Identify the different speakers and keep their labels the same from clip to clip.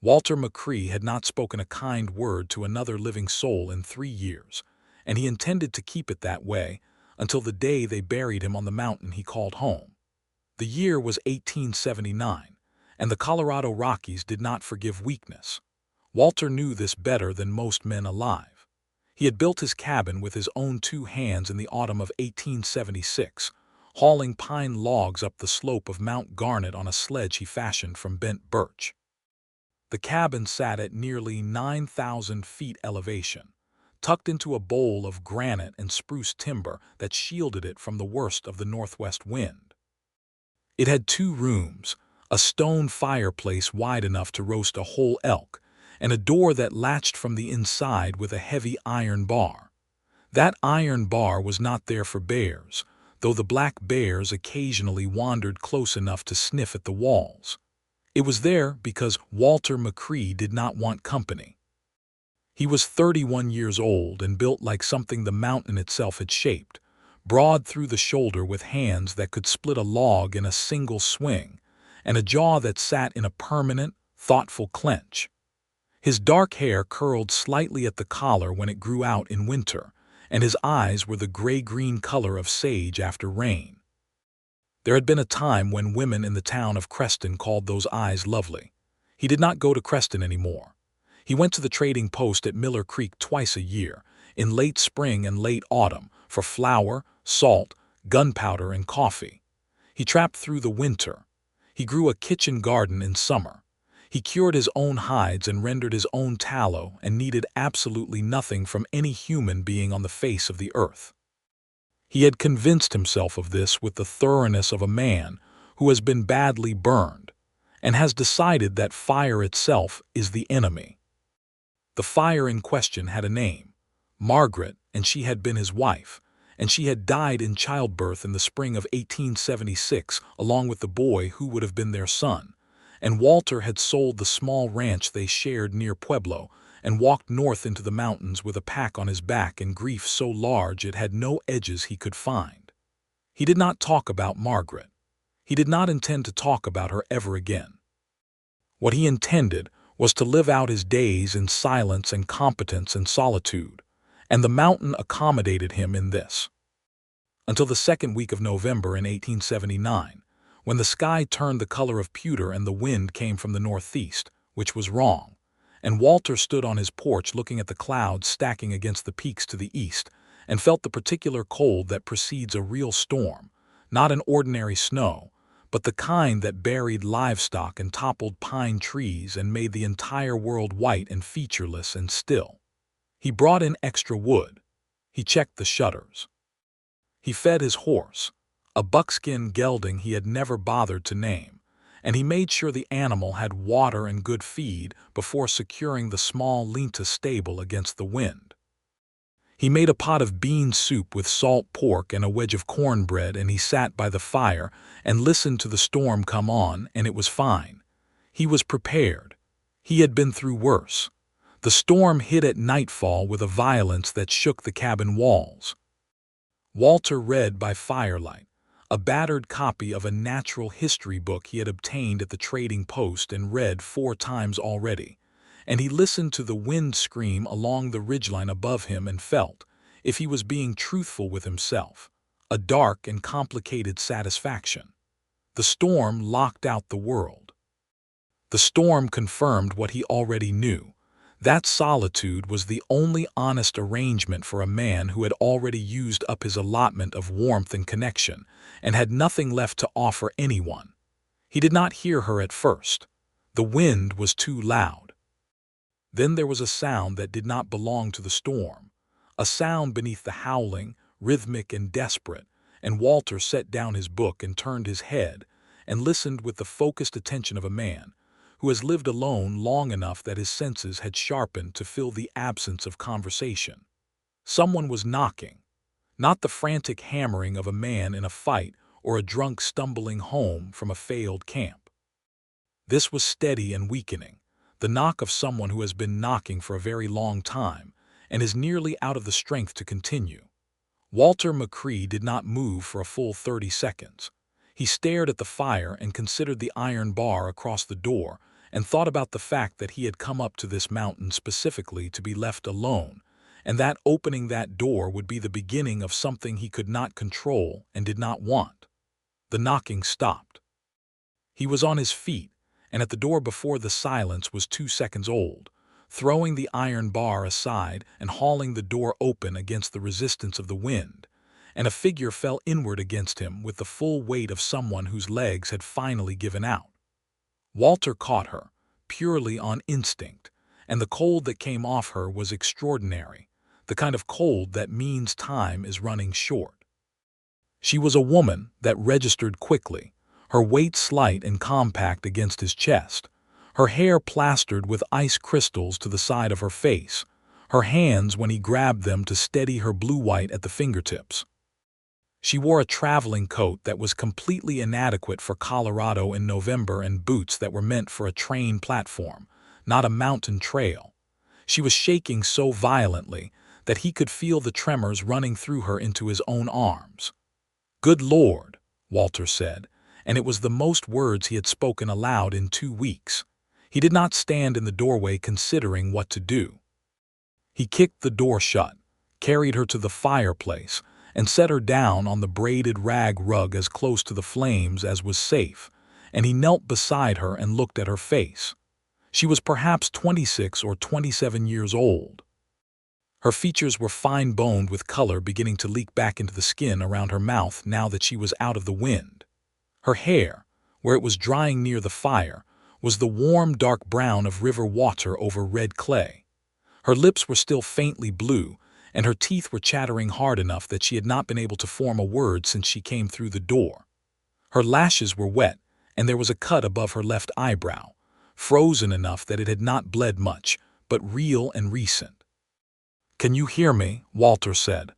Speaker 1: Walter McCrae had not spoken a kind word to another living soul in 3 years, and he intended to keep it that way until the day they buried him on the mountain he called home. The year was 1879, and the Colorado Rockies did not forgive weakness. Walter knew this better than most men alive. He had built his cabin with his own 2 hands in the autumn of 1876, hauling pine logs up the slope of Mount Garnet on a sledge he fashioned from bent birch. The cabin sat at nearly 9,000 feet elevation, tucked into a bowl of granite and spruce timber that shielded it from the worst of the northwest wind. It had 2 rooms, a stone fireplace wide enough to roast a whole elk, and a door that latched from the inside with a heavy iron bar. That iron bar was not there for bears, though the black bears occasionally wandered close enough to sniff at the walls. It was there because Walter McCrae did not want company. He was 31 years old and built like something the mountain itself had shaped, broad through the shoulder with hands that could split a log in a single swing, and a jaw that sat in a permanent, thoughtful clench. His dark hair curled slightly at the collar when it grew out in winter, and his eyes were the gray-green color of sage after rain. There had been a time when women in the town of Creston called those eyes lovely. He did not go to Creston anymore. He went to the trading post at Miller Creek twice a year, in late spring and late autumn, for flour, salt, gunpowder, and coffee. He trapped through the winter. He grew a kitchen garden in summer. He cured his own hides and rendered his own tallow and needed absolutely nothing from any human being on the face of the earth. He had convinced himself of this with the thoroughness of a man who has been badly burned and has decided that fire itself is the enemy. The fire in question had a name, Margaret, and she had been his wife, and she had died in childbirth in the spring of 1876 along with the boy who would have been their son, and Walter had sold the small ranch they shared near Pueblo and walked north into the mountains with a pack on his back in grief so large it had no edges he could find. He did not talk about Margaret. He did not intend to talk about her ever again. What he intended was to live out his days in silence and competence and solitude, and the mountain accommodated him in this. Until the second week of November in 1879, when the sky turned the color of pewter and the wind came from the northeast, which was wrong, and Walter stood on his porch looking at the clouds stacking against the peaks to the east and felt the particular cold that precedes a real storm, not an ordinary snow, but the kind that buried livestock and toppled pine trees and made the entire world white and featureless and still. He brought in extra wood. He checked the shutters. He fed his horse, a buckskin gelding he had never bothered to name, and he made sure the animal had water and good feed before securing the small Linta stable against the wind. He made a pot of bean soup with salt pork and a wedge of cornbread, and he sat by the fire and listened to the storm come on, and it was fine. He was prepared. He had been through worse. The storm hit at nightfall with a violence that shook the cabin walls. Walter read by firelight, a battered copy of a natural history book he had obtained at the trading post and read 4 times already, and he listened to the wind scream along the ridgeline above him and felt, if he was being truthful with himself, a dark and complicated satisfaction. The storm locked out the world. The storm confirmed what he already knew. That solitude was the only honest arrangement for a man who had already used up his allotment of warmth and connection and had nothing left to offer anyone. He did not hear her at first. The wind was too loud. Then there was a sound that did not belong to the storm, a sound beneath the howling, rhythmic and desperate, and Walter set down his book and turned his head and listened with the focused attention of a man who has lived alone long enough that his senses had sharpened to fill the absence of conversation. Someone was knocking, not the frantic hammering of a man in a fight or a drunk stumbling home from a failed camp. This was steady and weakening, the knock of someone who has been knocking for a very long time and is nearly out of the strength to continue. Walter McCrae did not move for a full 30 seconds. He stared at the fire and considered the iron bar across the door and thought about the fact that he had come up to this mountain specifically to be left alone, and that opening that door would be the beginning of something he could not control and did not want. The knocking stopped. He was on his feet, and at the door before the silence was 2 seconds old, throwing the iron bar aside and hauling the door open against the resistance of the wind, and a figure fell inward against him with the full weight of someone whose legs had finally given out. Walter caught her, purely on instinct, and the cold that came off her was extraordinary, the kind of cold that means time is running short. She was a woman that registered quickly, her weight slight and compact against his chest, her hair plastered with ice crystals to the side of her face, her hands when he grabbed them to steady her blue-white at the fingertips. She wore a traveling coat that was completely inadequate for Colorado in November and boots that were meant for a train platform, not a mountain trail. She was shaking so violently that he could feel the tremors running through her into his own arms. "Good Lord," Walter said, and it was the most words he had spoken aloud in 2 weeks. He did not stand in the doorway considering what to do. He kicked the door shut, carried her to the fireplace, and set her down on the braided rag rug as close to the flames as was safe, and he knelt beside her and looked at her face. She was perhaps 26 or 27 years old. Her features were fine-boned with color beginning to leak back into the skin around her mouth now that she was out of the wind. Her hair, where it was drying near the fire, was the warm dark brown of river water over red clay. Her lips were still faintly blue, and her teeth were chattering hard enough that she had not been able to form a word since she came through the door. Her lashes were wet, and there was a cut above her left eyebrow, frozen enough that it had not bled much, but real and recent. "Can you hear me?" Walter said.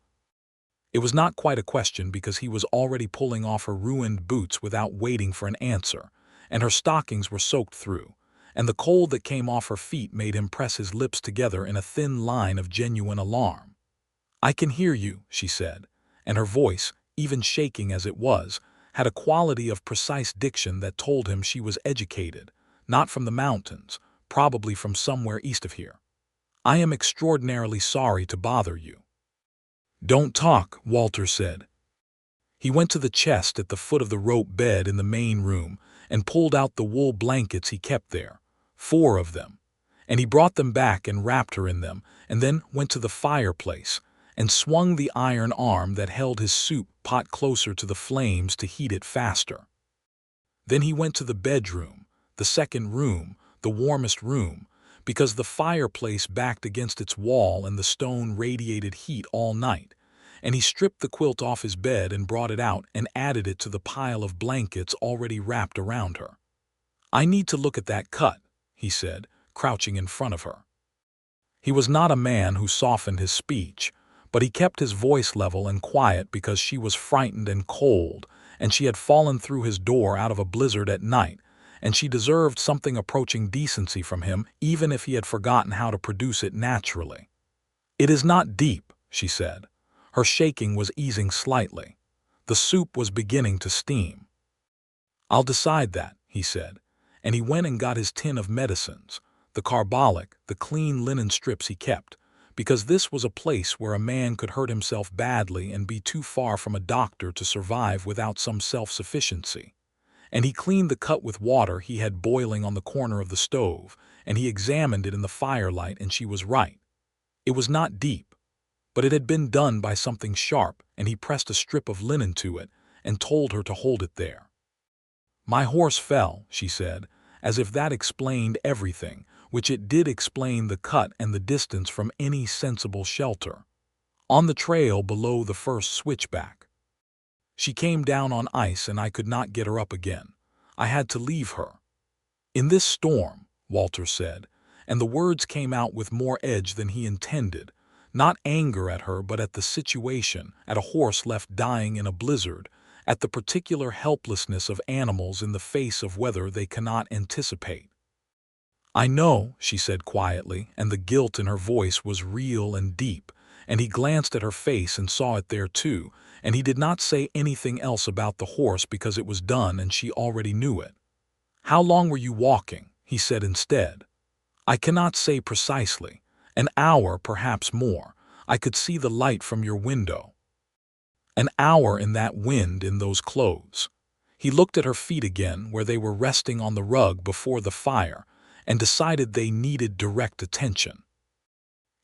Speaker 1: It was not quite a question because he was already pulling off her ruined boots without waiting for an answer, and her stockings were soaked through, and the cold that came off her feet made him press his lips together in a thin line of genuine alarm. "I can hear you," she said, and her voice, even shaking as it was, had a quality of precise diction that told him she was educated, not from the mountains, probably from somewhere east of here. "I am extraordinarily sorry to bother you." "Don't talk," Walter said. He went to the chest at the foot of the rope bed in the main room and pulled out the wool blankets he kept there, 4 of them, and he brought them back and wrapped her in them, and then went to the fireplace and swung the iron arm that held his soup pot closer to the flames to heat it faster. Then he went to the bedroom, the second room, the warmest room, because the fireplace backed against its wall and the stone radiated heat all night, and he stripped the quilt off his bed and brought it out and added it to the pile of blankets already wrapped around her. "I need to look at that cut," he said, crouching in front of her. He was not a man who softened his speech, but he kept his voice level and quiet because she was frightened and cold, and she had fallen through his door out of a blizzard at night, and she deserved something approaching decency from him even if he had forgotten how to produce it naturally. "It is not deep," she said. Her shaking was easing slightly. The soup was beginning to steam. "I'll decide that," he said, and he went and got his tin of medicines, the carbolic, the clean linen strips he kept, because this was a place where a man could hurt himself badly and be too far from a doctor to survive without some self-sufficiency. And he cleaned the cut with water he had boiling on the corner of the stove, and he examined it in the firelight, and she was right. It was not deep, but it had been done by something sharp, and he pressed a strip of linen to it and told her to hold it there. "My horse fell," she said, as if that explained everything, which it did explain the cut and the distance from any sensible shelter. "On the trail below the first switchback. She came down on ice and I could not get her up again. I had to leave her." "In this storm," Walter said, and the words came out with more edge than he intended, not anger at her but at the situation, at a horse left dying in a blizzard, at the particular helplessness of animals in the face of weather they cannot anticipate. "I know," she said quietly, and the guilt in her voice was real and deep, and he glanced at her face and saw it there too, and he did not say anything else about the horse because it was done and she already knew it. "How long were you walking?" he said instead. I cannot say precisely. An hour, perhaps more. I could see the light from your window. An hour in that wind, in those clothes. He looked at her feet again, where they were resting on the rug before the fire, and decided they needed direct attention.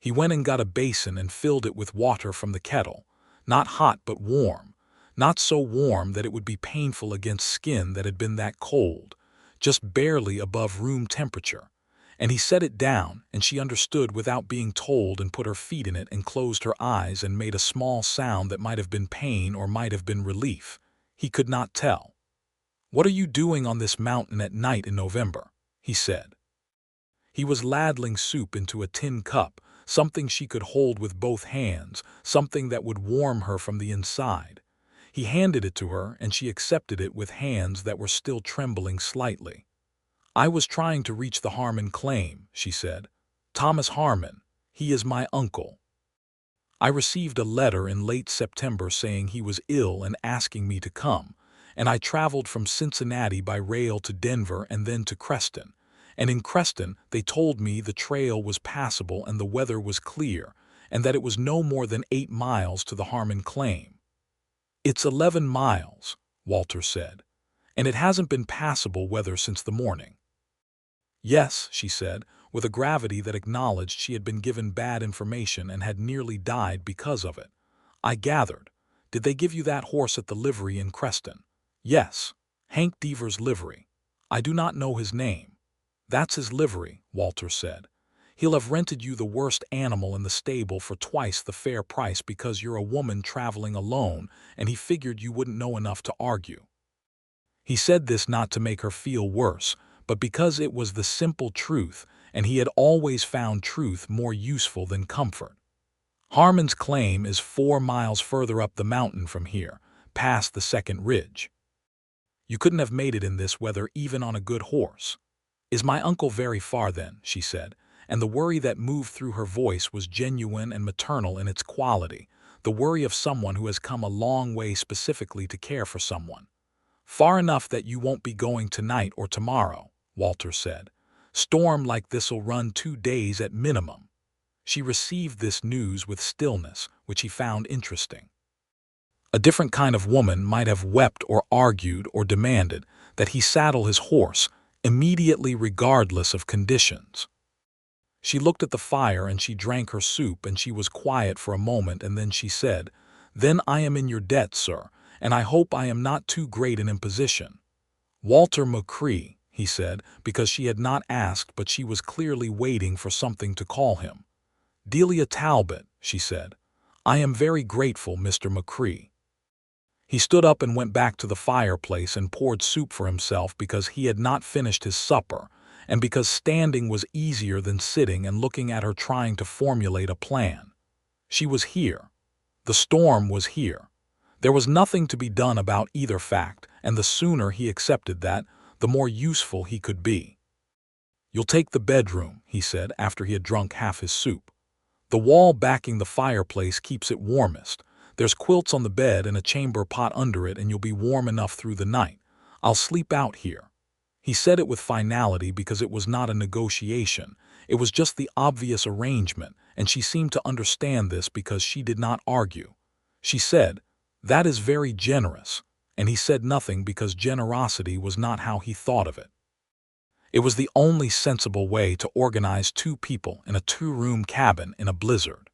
Speaker 1: He went and got a basin and filled it with water from the kettle, not hot but warm, not so warm that it would be painful against skin that had been that cold, just barely above room temperature. And he set it down, and she understood without being told, and put her feet in it and closed her eyes and made a small sound that might have been pain or might have been relief. He could not tell. "What are you doing on this mountain at night in November?" he said. He was ladling soup into a tin cup, something she could hold with both hands, something that would warm her from the inside. He handed it to her, and she accepted it with hands that were still trembling slightly. "I was trying to reach the Harmon claim," she said. "Thomas Harmon. He is my uncle. I received a letter in late September saying he was ill and asking me to come, and I traveled from Cincinnati by rail to Denver and then to Creston. And in Creston they told me the trail was passable and the weather was clear, and that it was no more than 8 miles to the Harmon claim." "It's 11 miles, Walter said, "and it hasn't been passable weather since the morning." "Yes," she said, with a gravity that acknowledged she had been given bad information and had nearly died because of it. "I gathered. Did they give you that horse at the livery in Creston?" "Yes, Hank Deaver's livery. I do not know his name." "That's his livery," Walter said. "He'll have rented you the worst animal in the stable for twice the fair price because you're a woman traveling alone, and he figured you wouldn't know enough to argue." He said this not to make her feel worse, but because it was the simple truth, and he had always found truth more useful than comfort. "Harmon's claim is 4 miles further up the mountain from here, past the second ridge. You couldn't have made it in this weather even on a good horse." "Is my uncle very far then?" she said, and the worry that moved through her voice was genuine and maternal in its quality, the worry of someone who has come a long way specifically to care for someone. "Far enough that you won't be going tonight or tomorrow," Walter said. "Storm like this'll run 2 days at minimum." She received this news with stillness, which he found interesting. A different kind of woman might have wept or argued or demanded that he saddle his horse, immediately regardless of conditions. She looked at the fire and she drank her soup, and she was quiet for a moment, and then she said, "Then I am in your debt, sir, and I hope I am not too great an imposition." "Walter McCrae," he said, because she had not asked, but she was clearly waiting for something to call him. "Delia Talbot," she said. "I am very grateful, Mr. McCrae." He stood up and went back to the fireplace and poured soup for himself because he had not finished his supper, and because standing was easier than sitting and looking at her trying to formulate a plan. She was here. The storm was here. There was nothing to be done about either fact, and the sooner he accepted that, the more useful he could be. "You'll take the bedroom," he said after he had drunk half his soup. "The wall backing the fireplace keeps it warmest. There's quilts on the bed and a chamber pot under it, and you'll be warm enough through the night. I'll sleep out here." He said it with finality because it was not a negotiation. It was just the obvious arrangement, and she seemed to understand this because she did not argue. She said, "That is very generous," and he said nothing because generosity was not how he thought of it. It was the only sensible way to organize 2 people in a 2-room cabin in a blizzard.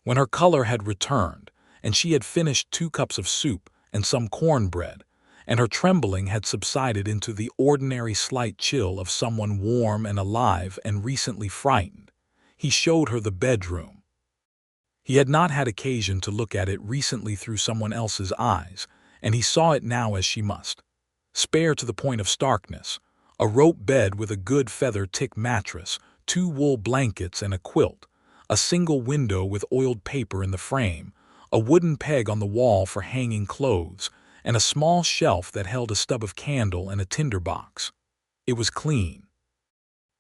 Speaker 1: When her color had returned, and she had finished 2 cups of soup and some cornbread, and her trembling had subsided into the ordinary slight chill of someone warm and alive and recently frightened, he showed her the bedroom. He had not had occasion to look at it recently through someone else's eyes, and he saw it now as she must. Spare to the point of starkness, a rope bed with a good feather-tick mattress, 2 wool blankets and a quilt, a single window with oiled paper in the frame, a wooden peg on the wall for hanging clothes, and a small shelf that held a stub of candle and a tinderbox. It was clean.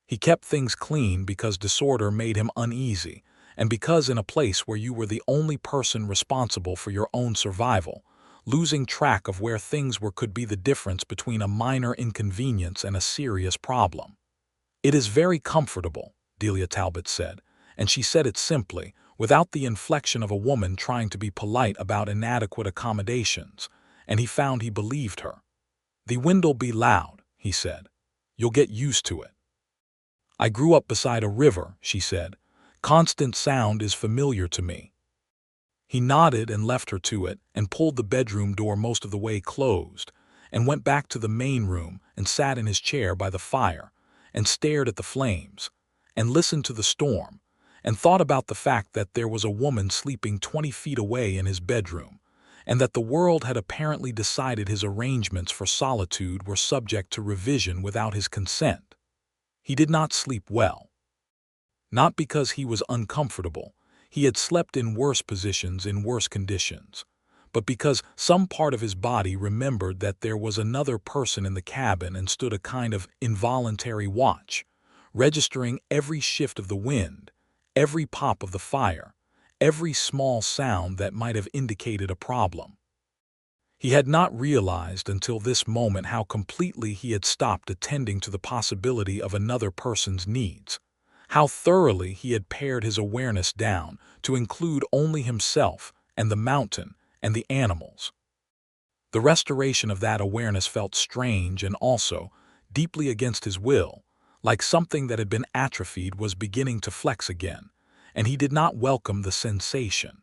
Speaker 1: He kept things clean because disorder made him uneasy, and because in a place where you were the only person responsible for your own survival, losing track of where things were could be the difference between a minor inconvenience and a serious problem. "It is very comfortable," Delia Talbot said, and she said it simply, without the inflection of a woman trying to be polite about inadequate accommodations, and he found he believed her. "The wind'll be loud," he said. "You'll get used to it." "I grew up beside a river," she said. "Constant sound is familiar to me." He nodded and left her to it and pulled the bedroom door most of the way closed and went back to the main room and sat in his chair by the fire and stared at the flames and listened to the storm and thought about the fact that there was a woman sleeping 20 feet away in his bedroom and that the world had apparently decided his arrangements for solitude were subject to revision without his consent. He did not sleep well. Not because he was uncomfortable. He had slept in worse positions in worse conditions, but because some part of his body remembered that there was another person in the cabin and stood a kind of involuntary watch, registering every shift of the wind, every pop of the fire, every small sound that might have indicated a problem. He had not realized until this moment how completely he had stopped attending to the possibility of another person's needs, how thoroughly he had pared his awareness down to include only himself and the mountain and the animals. The restoration of that awareness felt strange and also, deeply against his will, like something that had been atrophied was beginning to flex again, and he did not welcome the sensation.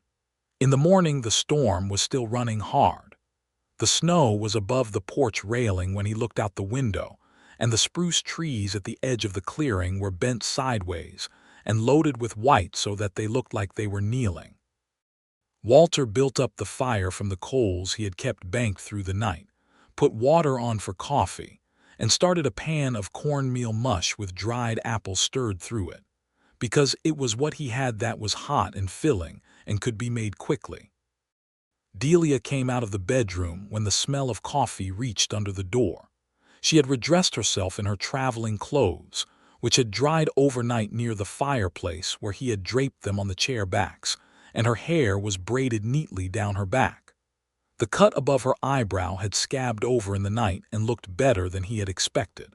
Speaker 1: In the morning the storm was still running hard. The snow was above the porch railing when he looked out the window, and the spruce trees at the edge of the clearing were bent sideways and loaded with white so that they looked like they were kneeling. Walter built up the fire from the coals he had kept banked through the night, put water on for coffee, and started a pan of cornmeal mush with dried apples stirred through it, because it was what he had that was hot and filling and could be made quickly. Delia came out of the bedroom when the smell of coffee reached under the door. She had redressed herself in her traveling clothes, which had dried overnight near the fireplace where he had draped them on the chair backs, and her hair was braided neatly down her back. The cut above her eyebrow had scabbed over in the night and looked better than he had expected.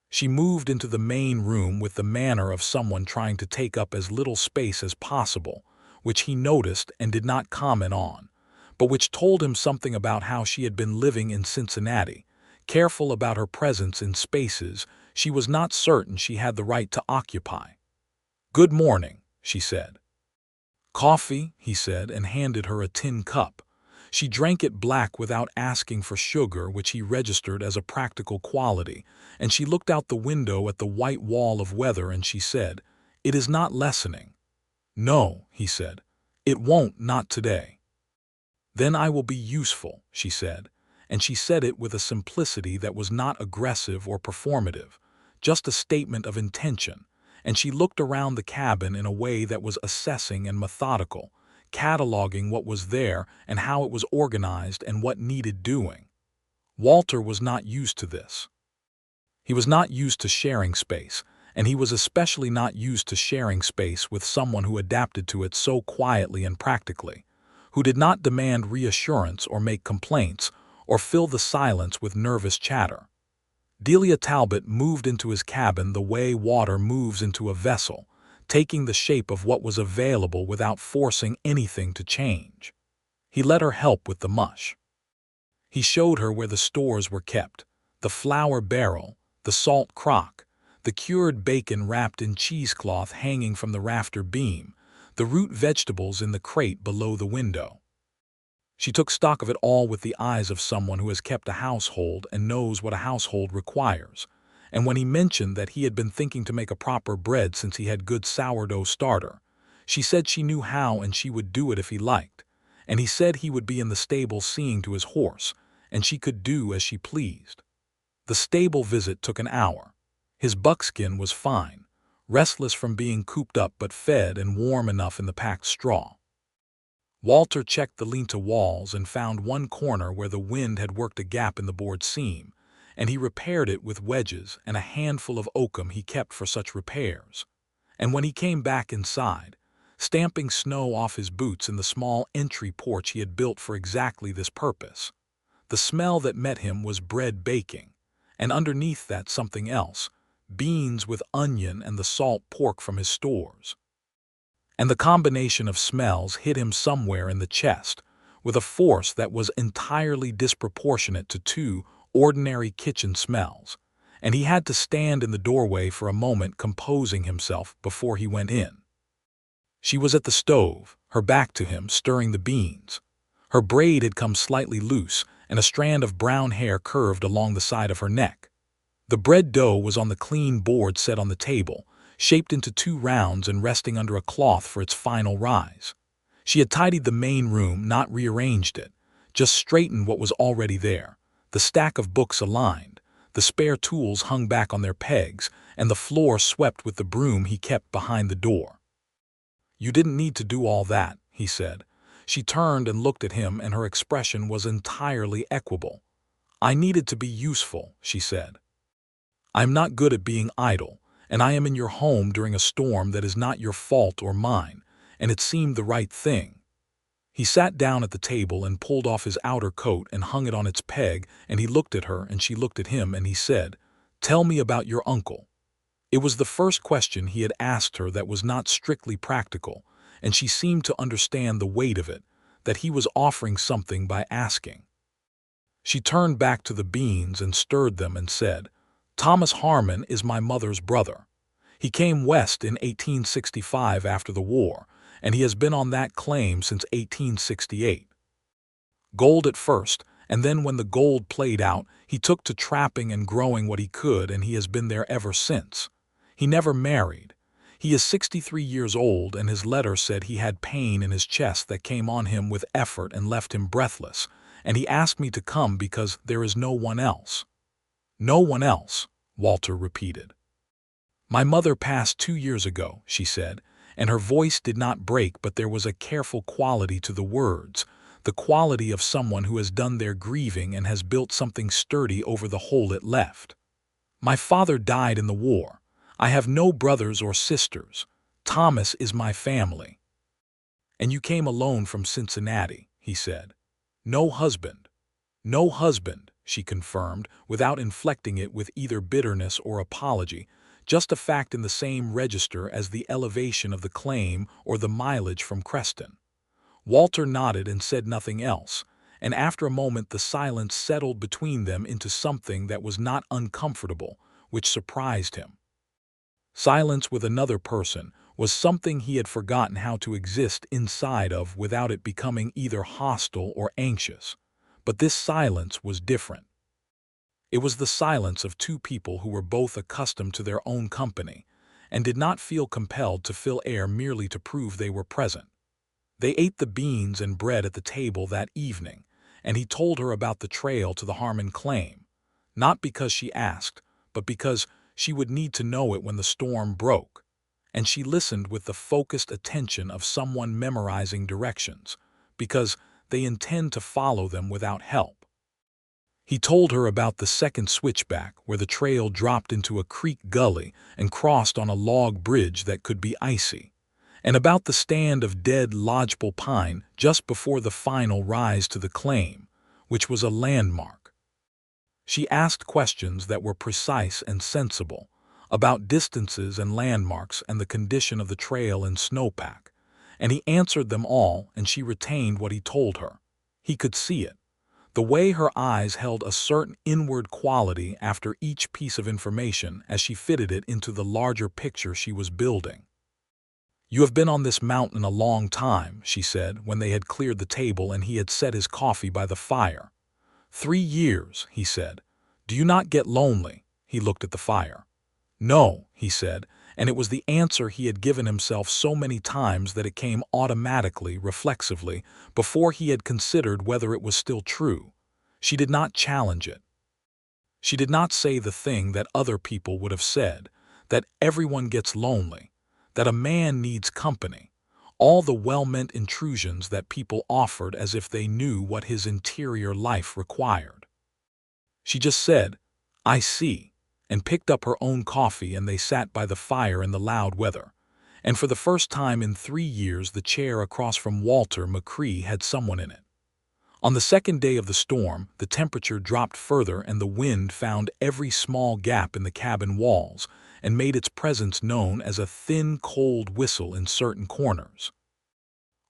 Speaker 1: She moved into the main room with the manner of someone trying to take up as little space as possible, which he noticed and did not comment on, but which told him something about how she had been living in Cincinnati, careful about her presence in spaces she was not certain she had the right to occupy. "Good morning," she said. "Coffee," he said, and handed her a tin cup. She drank it black without asking for sugar, which he registered as a practical quality, and she looked out the window at the white wall of weather and she said, "It is not lessening." "No," he said, "it won't, not today." "Then I will be useful," she said, and she said it with a simplicity that was not aggressive or performative, just a statement of intention, and she looked around the cabin in a way that was assessing and methodical, cataloging what was there and how it was organized and what needed doing. Walter was not used to this. He was not used to sharing space, and he was especially not used to sharing space with someone who adapted to it so quietly and practically, who did not demand reassurance or make complaints or fill the silence with nervous chatter. Delia Talbot moved into his cabin the way water moves into a vessel, taking the shape of what was available without forcing anything to change. He let her help with the mush. He showed her where the stores were kept, the flour barrel, the salt crock, the cured bacon wrapped in cheesecloth hanging from the rafter beam, the root vegetables in the crate below the window. She took stock of it all with the eyes of someone who has kept a household and knows what a household requires, and when he mentioned that he had been thinking to make a proper bread since he had good sourdough starter, she said she knew how and she would do it if he liked, and he said he would be in the stable seeing to his horse, and she could do as she pleased. The stable visit took an hour. His buckskin was fine, restless from being cooped up but fed and warm enough in the packed straw. Walter checked the lean-to walls and found one corner where the wind had worked a gap in the board seam, and he repaired it with wedges and a handful of oakum he kept for such repairs. And when he came back inside, stamping snow off his boots in the small entry porch he had built for exactly this purpose, the smell that met him was bread baking, and underneath that something else, beans with onion and the salt pork from his stores. And the combination of smells hit him somewhere in the chest, with a force that was entirely disproportionate to two ordinary kitchen smells, and he had to stand in the doorway for a moment composing himself before he went in. She was at the stove, her back to him, stirring the beans. Her braid had come slightly loose, and a strand of brown hair curved along the side of her neck. The bread dough was on the clean board set on the table, shaped into two rounds and resting under a cloth for its final rise. She had tidied the main room, not rearranged it, just straightened what was already there. The stack of books aligned, the spare tools hung back on their pegs, and the floor swept with the broom he kept behind the door. "You didn't need to do all that," he said. She turned and looked at him, and her expression was entirely equable. "I needed to be useful," she said. "I'm not good at being idle, and I am in your home during a storm that is not your fault or mine, and it seemed the right thing." He sat down at the table and pulled off his outer coat and hung it on its peg, and he looked at her and she looked at him, and he said, "Tell me about your uncle." It was the first question he had asked her that was not strictly practical, and she seemed to understand the weight of it, that he was offering something by asking. She turned back to the beans and stirred them and said, "Thomas Harmon is my mother's brother. He came west in 1865 after the war, and he has been on that claim since 1868. Gold at first, and then when the gold played out, he took to trapping and growing what he could, and he has been there ever since. He never married. He is 63 years old, and his letter said he had pain in his chest that came on him with effort and left him breathless, and he asked me to come because there is no one else." "No one else," Walter repeated. "My mother passed 2 years ago," she said, and her voice did not break, but there was a careful quality to the words, the quality of someone who has done their grieving and has built something sturdy over the hole it left. "My father died in the war. I have no brothers or sisters. Thomas is my family." "And you came alone from Cincinnati," he said. "No husband." "No husband," she confirmed, without inflecting it with either bitterness or apology, just a fact in the same register as the elevation of the claim or the mileage from Creston. Walter nodded and said nothing else, and after a moment the silence settled between them into something that was not uncomfortable, which surprised him. Silence with another person was something he had forgotten how to exist inside of without it becoming either hostile or anxious. But this silence was different. It was the silence of two people who were both accustomed to their own company and did not feel compelled to fill air merely to prove they were present. They ate the beans and bread at the table that evening, and he told her about the trail to the Harmon claim, not because she asked, but because she would need to know it when the storm broke, and she listened with the focused attention of someone memorizing directions, because they intend to follow them without help. He told her about the second switchback where the trail dropped into a creek gully and crossed on a log bridge that could be icy, and about the stand of dead lodgepole pine just before the final rise to the claim, which was a landmark. She asked questions that were precise and sensible, about distances and landmarks and the condition of the trail and snowpack, and he answered them all, and she retained what he told her. He could see it, the way her eyes held a certain inward quality after each piece of information as she fitted it into the larger picture she was building. "You have been on this mountain a long time," she said when they had cleared the table and he had set his coffee by the fire. 3 years, he said. "Do you not get lonely?" He looked at the fire. "No," he said, and it was the answer he had given himself so many times that it came automatically, reflexively, before he had considered whether it was still true. She did not challenge it. She did not say the thing that other people would have said, that everyone gets lonely, that a man needs company, all the well-meant intrusions that people offered as if they knew what his interior life required. She just said, "I see," and picked up her own coffee, and they sat by the fire in the loud weather. And for the first time in 3 years the chair across from Walter McCrae had someone in it. On the second day of the storm, the temperature dropped further and the wind found every small gap in the cabin walls and made its presence known as a thin, cold whistle in certain corners.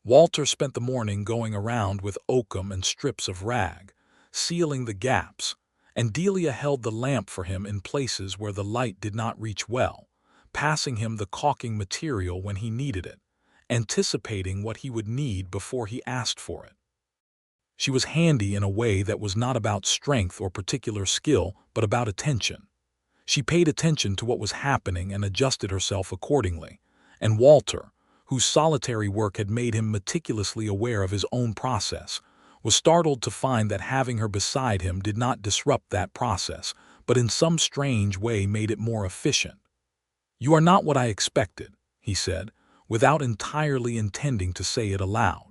Speaker 1: Walter spent the morning going around with oakum and strips of rag, sealing the gaps, and Delia held the lamp for him in places where the light did not reach well, passing him the caulking material when he needed it, anticipating what he would need before he asked for it. She was handy in a way that was not about strength or particular skill, but about attention. She paid attention to what was happening and adjusted herself accordingly, and Walter, whose solitary work had made him meticulously aware of his own process, was startled to find that having her beside him did not disrupt that process, but in some strange way made it more efficient. "You are not what I expected," he said, without entirely intending to say it aloud.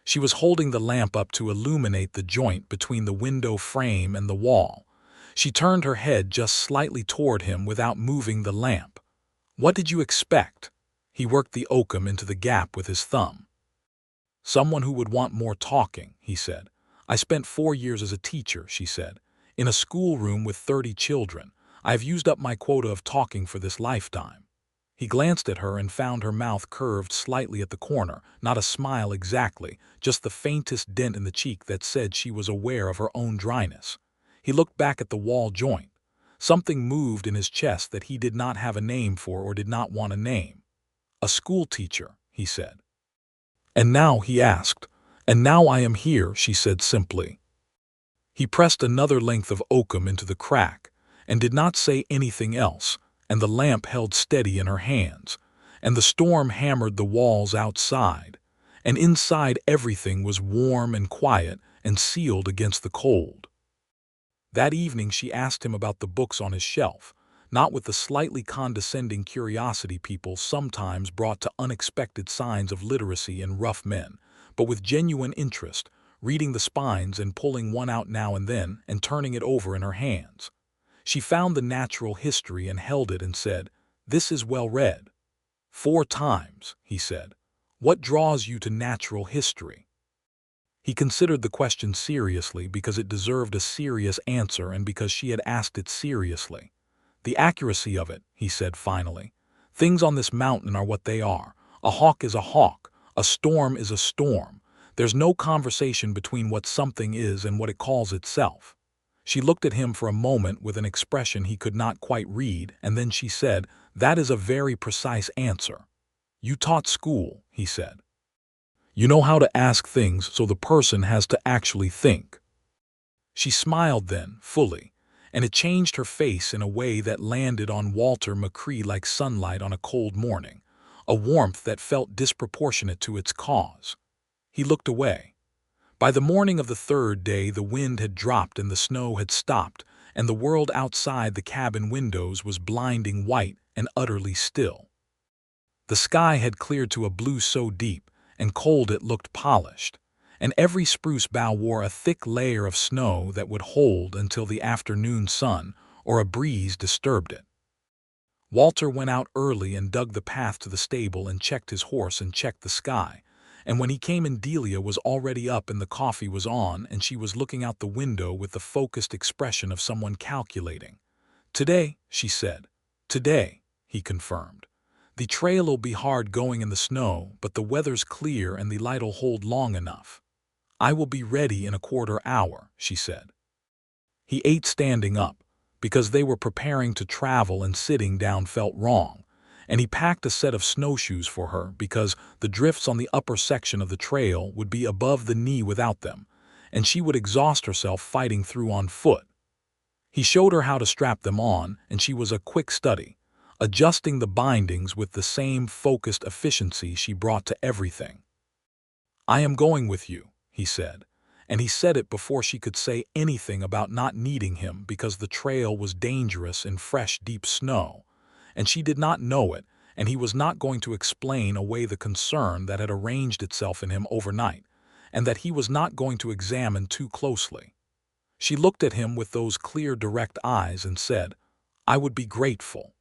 Speaker 1: She was holding the lamp up to illuminate the joint between the window frame and the wall. She turned her head just slightly toward him without moving the lamp. "What did you expect?" He worked the oakum into the gap with his thumb. "Someone who would want more talking," he said. "I spent 4 years as a teacher," she said, "in a schoolroom with 30 children. I have used up my quota of talking for this lifetime." He glanced at her and found her mouth curved slightly at the corner, not a smile exactly, just the faintest dent in the cheek that said she was aware of her own dryness. He looked back at the wall joint. Something moved in his chest that he did not have a name for or did not want to name. "A school teacher," he said. "And now," he asked. "And now I am here," she said simply. He pressed another length of oakum into the crack, and did not say anything else, and the lamp held steady in her hands, and the storm hammered the walls outside, and inside everything was warm and quiet and sealed against the cold. That evening she asked him about the books on his shelf, not with the slightly condescending curiosity people sometimes brought to unexpected signs of literacy in rough men, but with genuine interest, reading the spines and pulling one out now and then and turning it over in her hands. She found the natural history and held it and said, "This is well read." 4 times, he said. "What draws you to natural history?" He considered the question seriously because it deserved a serious answer and because she had asked it seriously. "The accuracy of it," he said finally. "Things on this mountain are what they are. A hawk is a hawk. A storm is a storm. There's no conversation between what something is and what it calls itself." She looked at him for a moment with an expression he could not quite read, and then she said, "That is a very precise answer." "You taught school," he said. "You know how to ask things so the person has to actually think." She smiled then, fully, and it changed her face in a way that landed on Walter McCrae like sunlight on a cold morning, a warmth that felt disproportionate to its cause. He looked away. By the morning of the 3rd day the wind had dropped and the snow had stopped, and the world outside the cabin windows was blinding white and utterly still. The sky had cleared to a blue so deep and cold it looked polished, and every spruce bough wore a thick layer of snow that would hold until the afternoon sun or a breeze disturbed it. Walter went out early and dug the path to the stable and checked his horse and checked the sky, and when he came in Delia was already up and the coffee was on and she was looking out the window with the focused expression of someone calculating. "Today," she said. "Today," he confirmed. "The trail'll be hard going in the snow, but the weather's clear and the light'll hold long enough." "I will be ready in a quarter hour," she said. He ate standing up, because they were preparing to travel and sitting down felt wrong, and he packed a set of snowshoes for her because the drifts on the upper section of the trail would be above the knee without them, and she would exhaust herself fighting through on foot. He showed her how to strap them on, and she was a quick study, adjusting the bindings with the same focused efficiency she brought to everything. "I am going with you," he said, and he said it before she could say anything about not needing him because the trail was dangerous in fresh, deep snow, and she did not know it, and he was not going to explain away the concern that had arranged itself in him overnight, and that he was not going to examine too closely. She looked at him with those clear, direct eyes and said, "I would be grateful."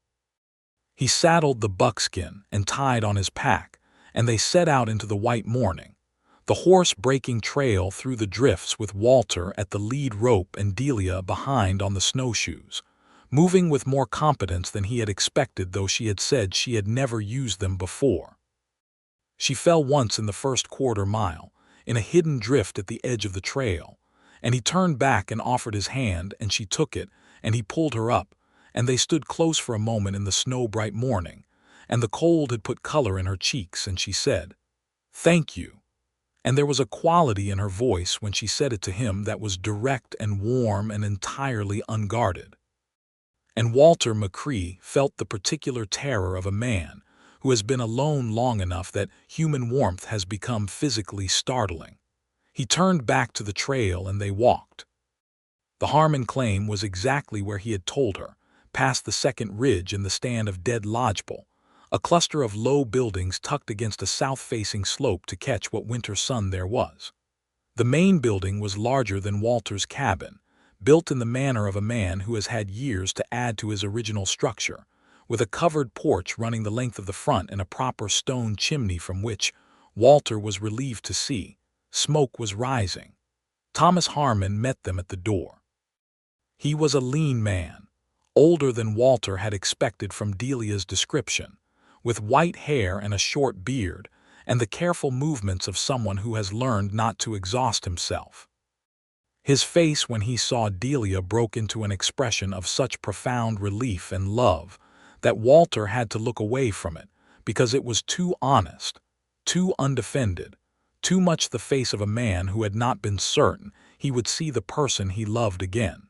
Speaker 1: He saddled the buckskin and tied on his pack, and they set out into the white morning. the horse breaking trail through the drifts with Walter at the lead rope and Delia behind on the snowshoes, moving with more competence than he had expected, though she had said she had never used them before. She fell once in the first quarter mile, in a hidden drift at the edge of the trail, and he turned back and offered his hand, and she took it, and he pulled her up, and they stood close for a moment in the snow-bright morning, and the cold had put color in her cheeks, and she said, "Thank you." And there was a quality in her voice when she said it to him that was direct and warm and entirely unguarded. And Walter McCrae felt the particular terror of a man who has been alone long enough that human warmth has become physically startling. He turned back to the trail and they walked. The Harmon claim was exactly where he had told her, past the second ridge and the stand of dead lodgepole, a cluster of low buildings tucked against a south-facing slope to catch what winter sun there was. The main building was larger than Walter's cabin, built in the manner of a man who has had years to add to his original structure, with a covered porch running the length of the front and a proper stone chimney from which, Walter was relieved to see, smoke was rising. Thomas Harmon met them at the door. He was a lean man, older than Walter had expected from Delia's description, with white hair and a short beard, and the careful movements of someone who has learned not to exhaust himself. His face when he saw Delia broke into an expression of such profound relief and love that Walter had to look away from it, because it was too honest, too undefended, too much the face of a man who had not been certain he would see the person he loved again.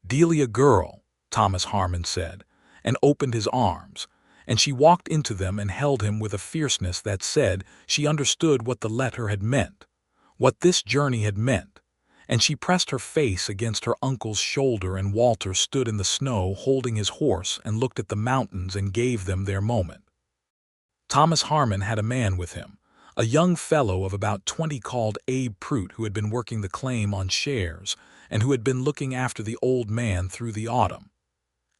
Speaker 1: "Delia girl," Thomas Harmon said, and opened his arms, and she walked into them and held him with a fierceness that said she understood what the letter had meant, what this journey had meant, and she pressed her face against her uncle's shoulder, and Walter stood in the snow holding his horse and looked at the mountains and gave them their moment. Thomas Harmon had a man with him, a young fellow of about 20 called Abe Prout, who had been working the claim on shares and who had been looking after the old man through the autumn.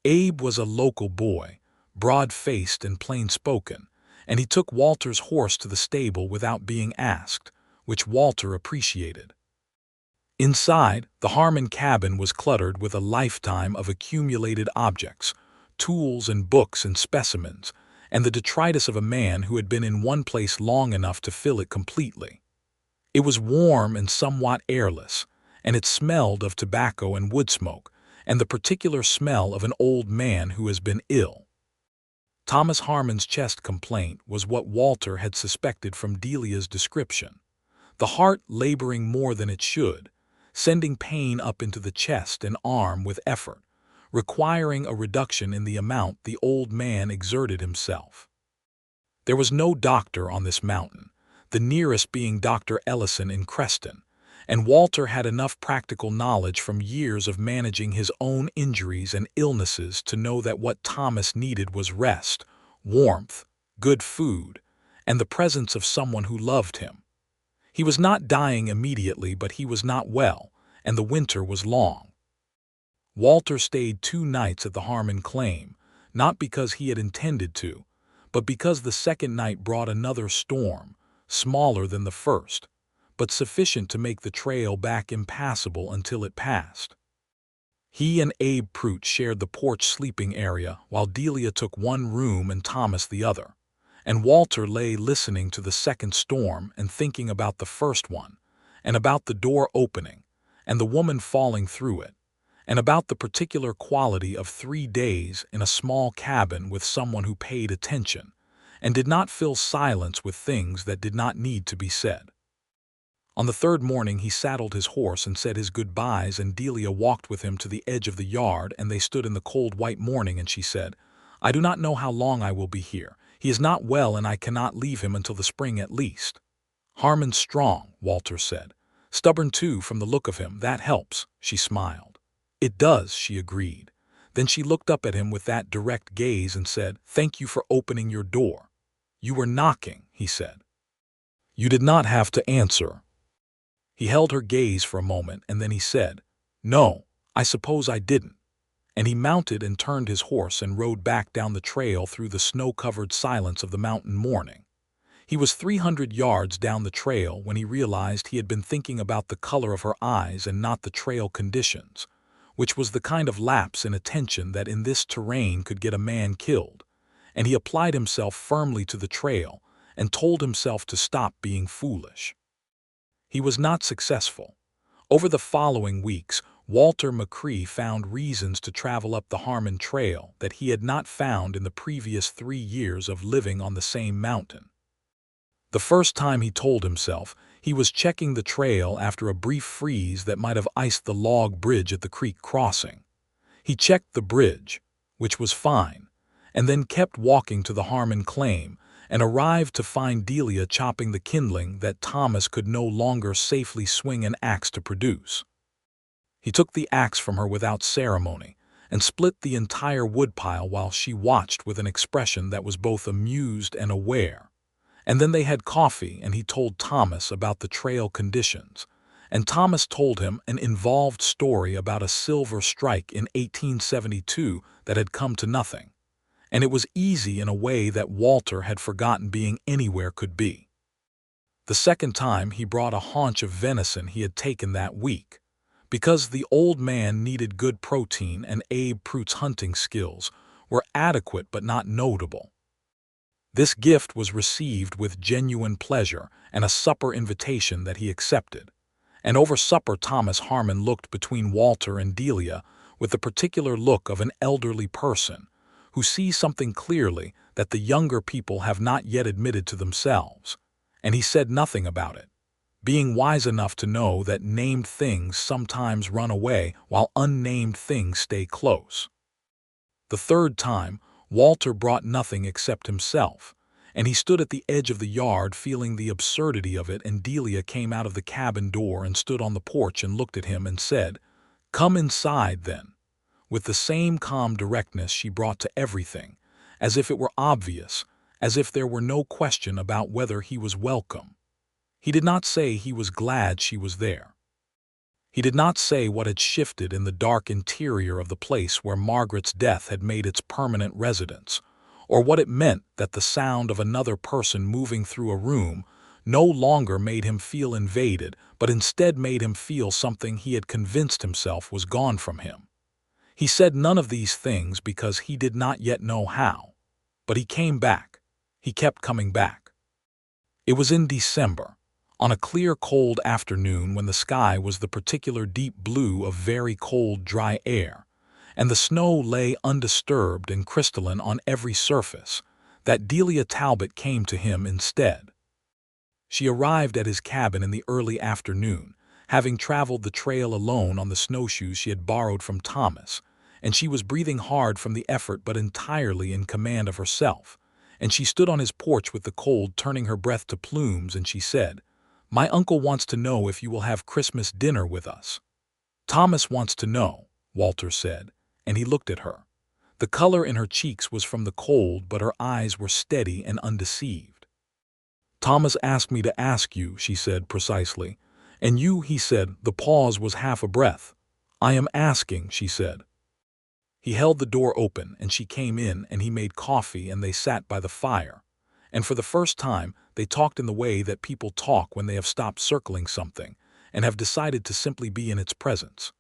Speaker 1: Abe was a local boy, broad-faced and plain-spoken, and he took Walter's horse to the stable without being asked, which Walter appreciated. Inside, the Harmon cabin was cluttered with a lifetime of accumulated objects, tools and books and specimens, and the detritus of a man who had been in one place long enough to fill it completely. It was warm and somewhat airless, and it smelled of tobacco and wood smoke, and the particular smell of an old man who has been ill. Thomas Harmon's chest complaint was what Walter had suspected from Delia's description, the heart laboring more than it should, sending pain up into the chest and arm with effort, requiring a reduction in the amount the old man exerted himself. There was no doctor on this mountain, the nearest being Dr. Ellison in Creston, and Walter had enough practical knowledge from years of managing his own injuries and illnesses to know that what Thomas needed was rest, warmth, good food, and the presence of someone who loved him. He was not dying immediately, but he was not well, and the winter was long. Walter stayed 2 nights at the Harmon claim, not because he had intended to, but because the second night brought another storm, smaller than the first, but sufficient to make the trail back impassable until it passed. He and Abe Prout shared the porch sleeping area, while Delia took one room and Thomas the other, and Walter lay listening to the second storm and thinking about the first one, and about the door opening, and the woman falling through it, and about the particular quality of 3 days in a small cabin with someone who paid attention, and did not fill silence with things that did not need to be said. On the third morning he saddled his horse and said his goodbyes, and Delia walked with him to the edge of the yard, and they stood in the cold white morning, and she said, "I do not know how long I will be here. He is not well, and I cannot leave him until the spring at least." "Harmon's strong," Walter said. "Stubborn too, from the look of him. That helps," she smiled. "It does," she agreed. Then she looked up at him with that direct gaze and said, "Thank you for opening your door." "You were knocking," he said. "You did not have to answer." He held her gaze for a moment, and then he said, "No, I suppose I didn't." And he mounted and turned his horse and rode back down the trail through the snow-covered silence of the mountain morning. He was 300 yards down the trail when he realized he had been thinking about the color of her eyes and not the trail conditions, which was the kind of lapse in attention that in this terrain could get a man killed, and he applied himself firmly to the trail and told himself to stop being foolish. He was not successful. Over the following weeks, Walter McCrae found reasons to travel up the Harmon Trail that he had not found in the previous 3 years of living on the same mountain. The first time he told himself, he was checking the trail after a brief freeze that might have iced the log bridge at the creek crossing. He checked the bridge, which was fine, and then kept walking to the Harmon claim and arrived to find Delia chopping the kindling that Thomas could no longer safely swing an axe to produce. He took the axe from her without ceremony and split the entire woodpile while she watched with an expression that was both amused and aware. And then they had coffee and he told Thomas about the trail conditions, and Thomas told him an involved story about a silver strike in 1872 that had come to nothing. And it was easy in a way that Walter had forgotten being anywhere could be. The second time he brought a haunch of venison he had taken that week, because the old man needed good protein and Abe Prute's hunting skills were adequate but not notable. This gift was received with genuine pleasure and a supper invitation that he accepted, and over supper Thomas Harmon looked between Walter and Delia with the particular look of an elderly person who sees something clearly that the younger people have not yet admitted to themselves, and he said nothing about it, being wise enough to know that named things sometimes run away while unnamed things stay close. The third time, Walter brought nothing except himself, and he stood at the edge of the yard feeling the absurdity of it, and Delia came out of the cabin door and stood on the porch and looked at him and said, "Come inside, then," with the same calm directness she brought to everything, as if it were obvious, as if there were no question about whether he was welcome. He did not say he was glad she was there. He did not say what had shifted in the dark interior of the place where Margaret's death had made its permanent residence, or what it meant that the sound of another person moving through a room no longer made him feel invaded, but instead made him feel something he had convinced himself was gone from him. He said none of these things because he did not yet know how, but he came back. He kept coming back. It was in December, on a clear, cold afternoon when the sky was the particular deep blue of very cold, dry air, and the snow lay undisturbed and crystalline on every surface, that Delia Talbot came to him instead. She arrived at his cabin in the early afternoon, having traveled the trail alone on the snowshoes she had borrowed from Thomas, and she was breathing hard from the effort but entirely in command of herself, and she stood on his porch with the cold turning her breath to plumes, and she said, "My uncle wants to know if you will have Christmas dinner with us." "Thomas wants to know," Walter said, and he looked at her. The color in her cheeks was from the cold, but her eyes were steady and undeceived. "Thomas asked me to ask you," she said precisely. "And you," he said. The pause was half a breath. "I am asking," she said. He held the door open, and she came in, and he made coffee, and they sat by the fire. And for the first time, they talked in the way that people talk when they have stopped circling something and have decided to simply be in its presence.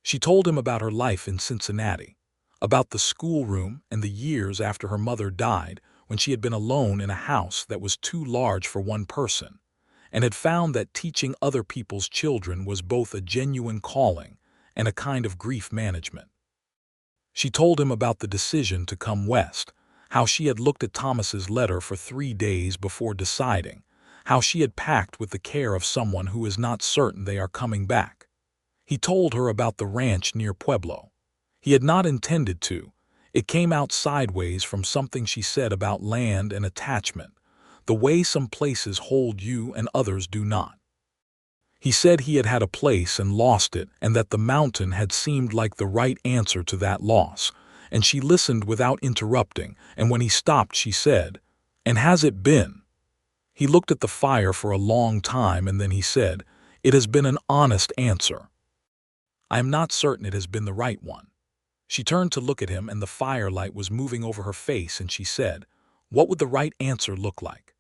Speaker 1: She told him about her life in Cincinnati, about the schoolroom and the years after her mother died when she had been alone in a house that was too large for one person, and had found that teaching other people's children was both a genuine calling and a kind of grief management. She told him about the decision to come west, how she had looked at Thomas's letter for 3 days before deciding, how she had packed with the care of someone who is not certain they are coming back. He told her about the ranch near Pueblo. He had not intended to. It came out sideways from something she said about land and attachment, the way some places hold you and others do not. He said he had had a place and lost it, and that the mountain had seemed like the right answer to that loss, and she listened without interrupting, and when he stopped she said, "And has it been?" He looked at the fire for a long time, and then he said, "It has been an honest answer. I am not certain it has been the right one." She turned to look at him, and the firelight was moving over her face, and she said, "What would the right answer look like?"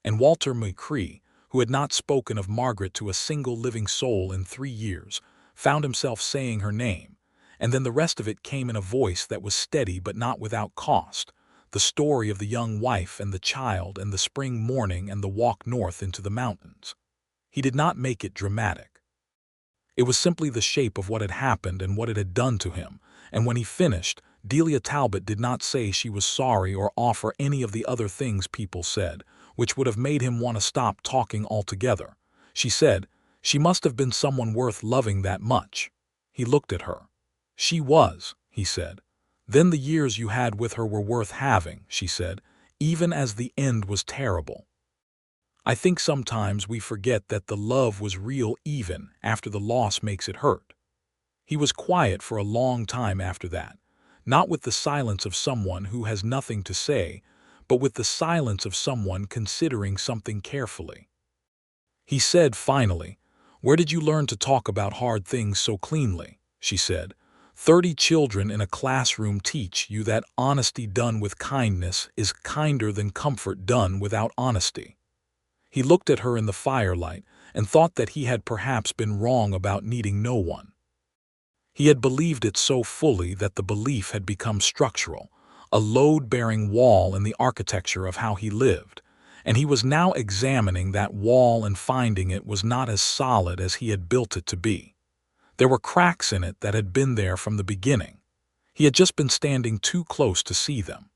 Speaker 1: and Walter McCrae, who had not spoken of Margaret to a single living soul in 3 years, found himself saying her name, and then the rest of it came in a voice that was steady but not without cost, the story of the young wife and the child and the spring morning and the walk north into the mountains. He did not make it dramatic. It was simply the shape of what had happened and what it had done to him, and when he finished, Delia Talbot did not say she was sorry or offer any of the other things people said, which would have made him want to stop talking altogether. She said, "She must have been someone worth loving that much." He looked at her. "She was," he said. "Then the years you had with her were worth having," she said, "even as the end was terrible." I think sometimes we forget that the love was real even after the loss makes it hurt. He was quiet for a long time after that, not with the silence of someone who has nothing to say, but with the silence of someone considering something carefully. He said finally, "Where did you learn to talk about hard things so cleanly?" she said. 30 children in a classroom teach you that honesty done with kindness is kinder than comfort done without honesty." He looked at her in the firelight and thought that he had perhaps been wrong about needing no one. He had believed it so fully that the belief had become structural, a load-bearing wall in the architecture of how he lived, and he was now examining that wall and finding it was not as solid as he had built it to be. There were cracks in it that had been there from the beginning. He had just been standing too close to see them.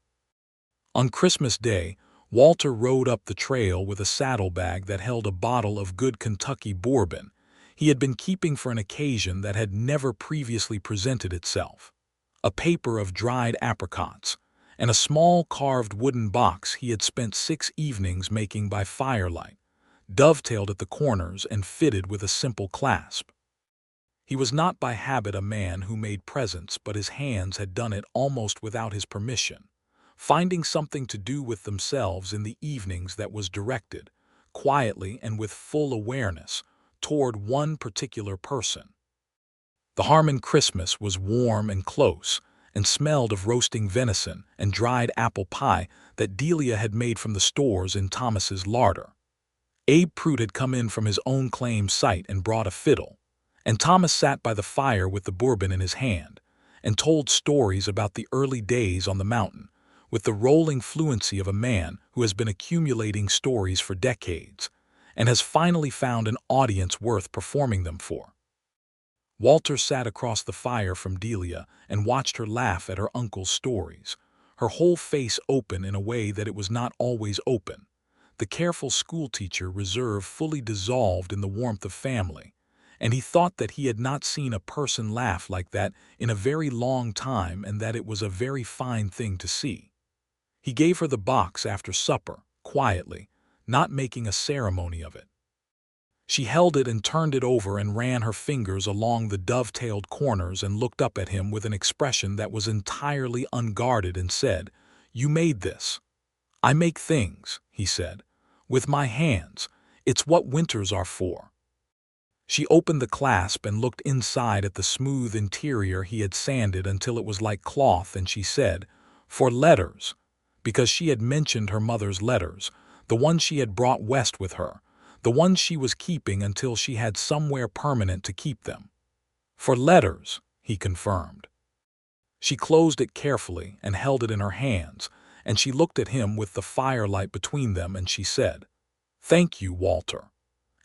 Speaker 1: On Christmas Day, Walter rode up the trail with a saddlebag that held a bottle of good Kentucky bourbon he had been keeping for an occasion that had never previously presented itself, a paper of dried apricots, and a small carved wooden box he had spent 6 evenings making by firelight, dovetailed at the corners and fitted with a simple clasp. He was not by habit a man who made presents, but his hands had done it almost without his permission, finding something to do with themselves in the evenings that was directed, quietly and with full awareness, toward one particular person. The Harmon Christmas was warm and close, and smelled of roasting venison and dried apple pie that Delia had made from the stores in Thomas's larder. Abe Pruitt had come in from his own claim site and brought a fiddle, and Thomas sat by the fire with the bourbon in his hand, and told stories about the early days on the mountain, with the rolling fluency of a man who has been accumulating stories for decades, and has finally found an audience worth performing them for. Walter sat across the fire from Delia and watched her laugh at her uncle's stories, her whole face open in a way that it was not always open, the careful schoolteacher reserve fully dissolved in the warmth of family, and he thought that he had not seen a person laugh like that in a very long time and that it was a very fine thing to see. He gave her the box after supper, quietly, not making a ceremony of it. She held it and turned it over and ran her fingers along the dovetailed corners and looked up at him with an expression that was entirely unguarded and said, "You made this." "I make things," he said, "with my hands. It's what winters are for." She opened the clasp and looked inside at the smooth interior he had sanded until it was like cloth, and she said, "For letters," because she had mentioned her mother's letters, the ones she had brought west with her, the ones she was keeping until she had somewhere permanent to keep them. "For letters," he confirmed. She closed it carefully and held it in her hands, and she looked at him with the firelight between them, and she said, "Thank you, Walter."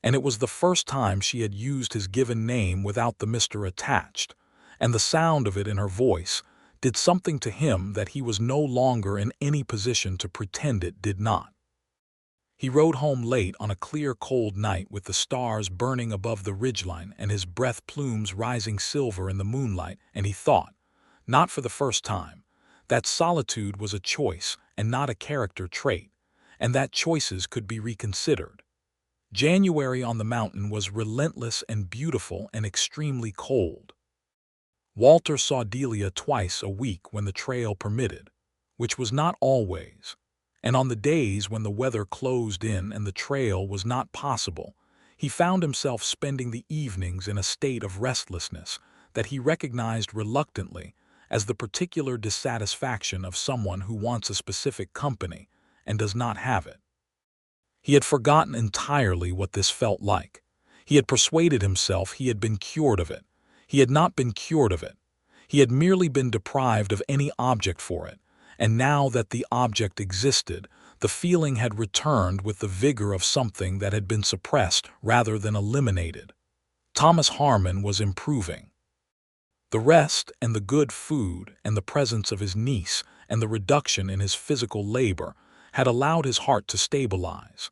Speaker 1: And it was the first time she had used his given name without the Mr. attached, and the sound of it in her voice did something to him that he was no longer in any position to pretend it did not. He rode home late on a clear, cold night with the stars burning above the ridgeline and his breath plumes rising silver in the moonlight, and he thought, not for the first time, that solitude was a choice and not a character trait, and that choices could be reconsidered. January on the mountain was relentless and beautiful and extremely cold. Walter saw Delia twice a week when the trail permitted, which was not always, and on the days when the weather closed in and the trail was not possible, he found himself spending the evenings in a state of restlessness that he recognized reluctantly as the particular dissatisfaction of someone who wants a specific company and does not have it. He had forgotten entirely what this felt like. He had persuaded himself he had been cured of it. He had not been cured of it. He had merely been deprived of any object for it, and now that the object existed, the feeling had returned with the vigor of something that had been suppressed rather than eliminated. Thomas Harmon was improving. The rest and the good food and the presence of his niece and the reduction in his physical labor had allowed his heart to stabilize.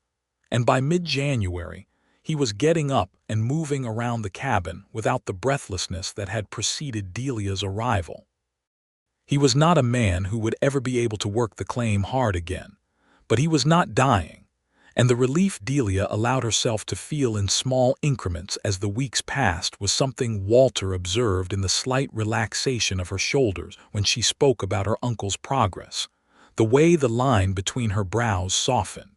Speaker 1: And by mid-January, he was getting up and moving around the cabin without the breathlessness that had preceded Delia's arrival. He was not a man who would ever be able to work the claim hard again, but he was not dying, and the relief Delia allowed herself to feel in small increments as the weeks passed was something Walter observed in the slight relaxation of her shoulders when she spoke about her uncle's progress, the way the line between her brows softened.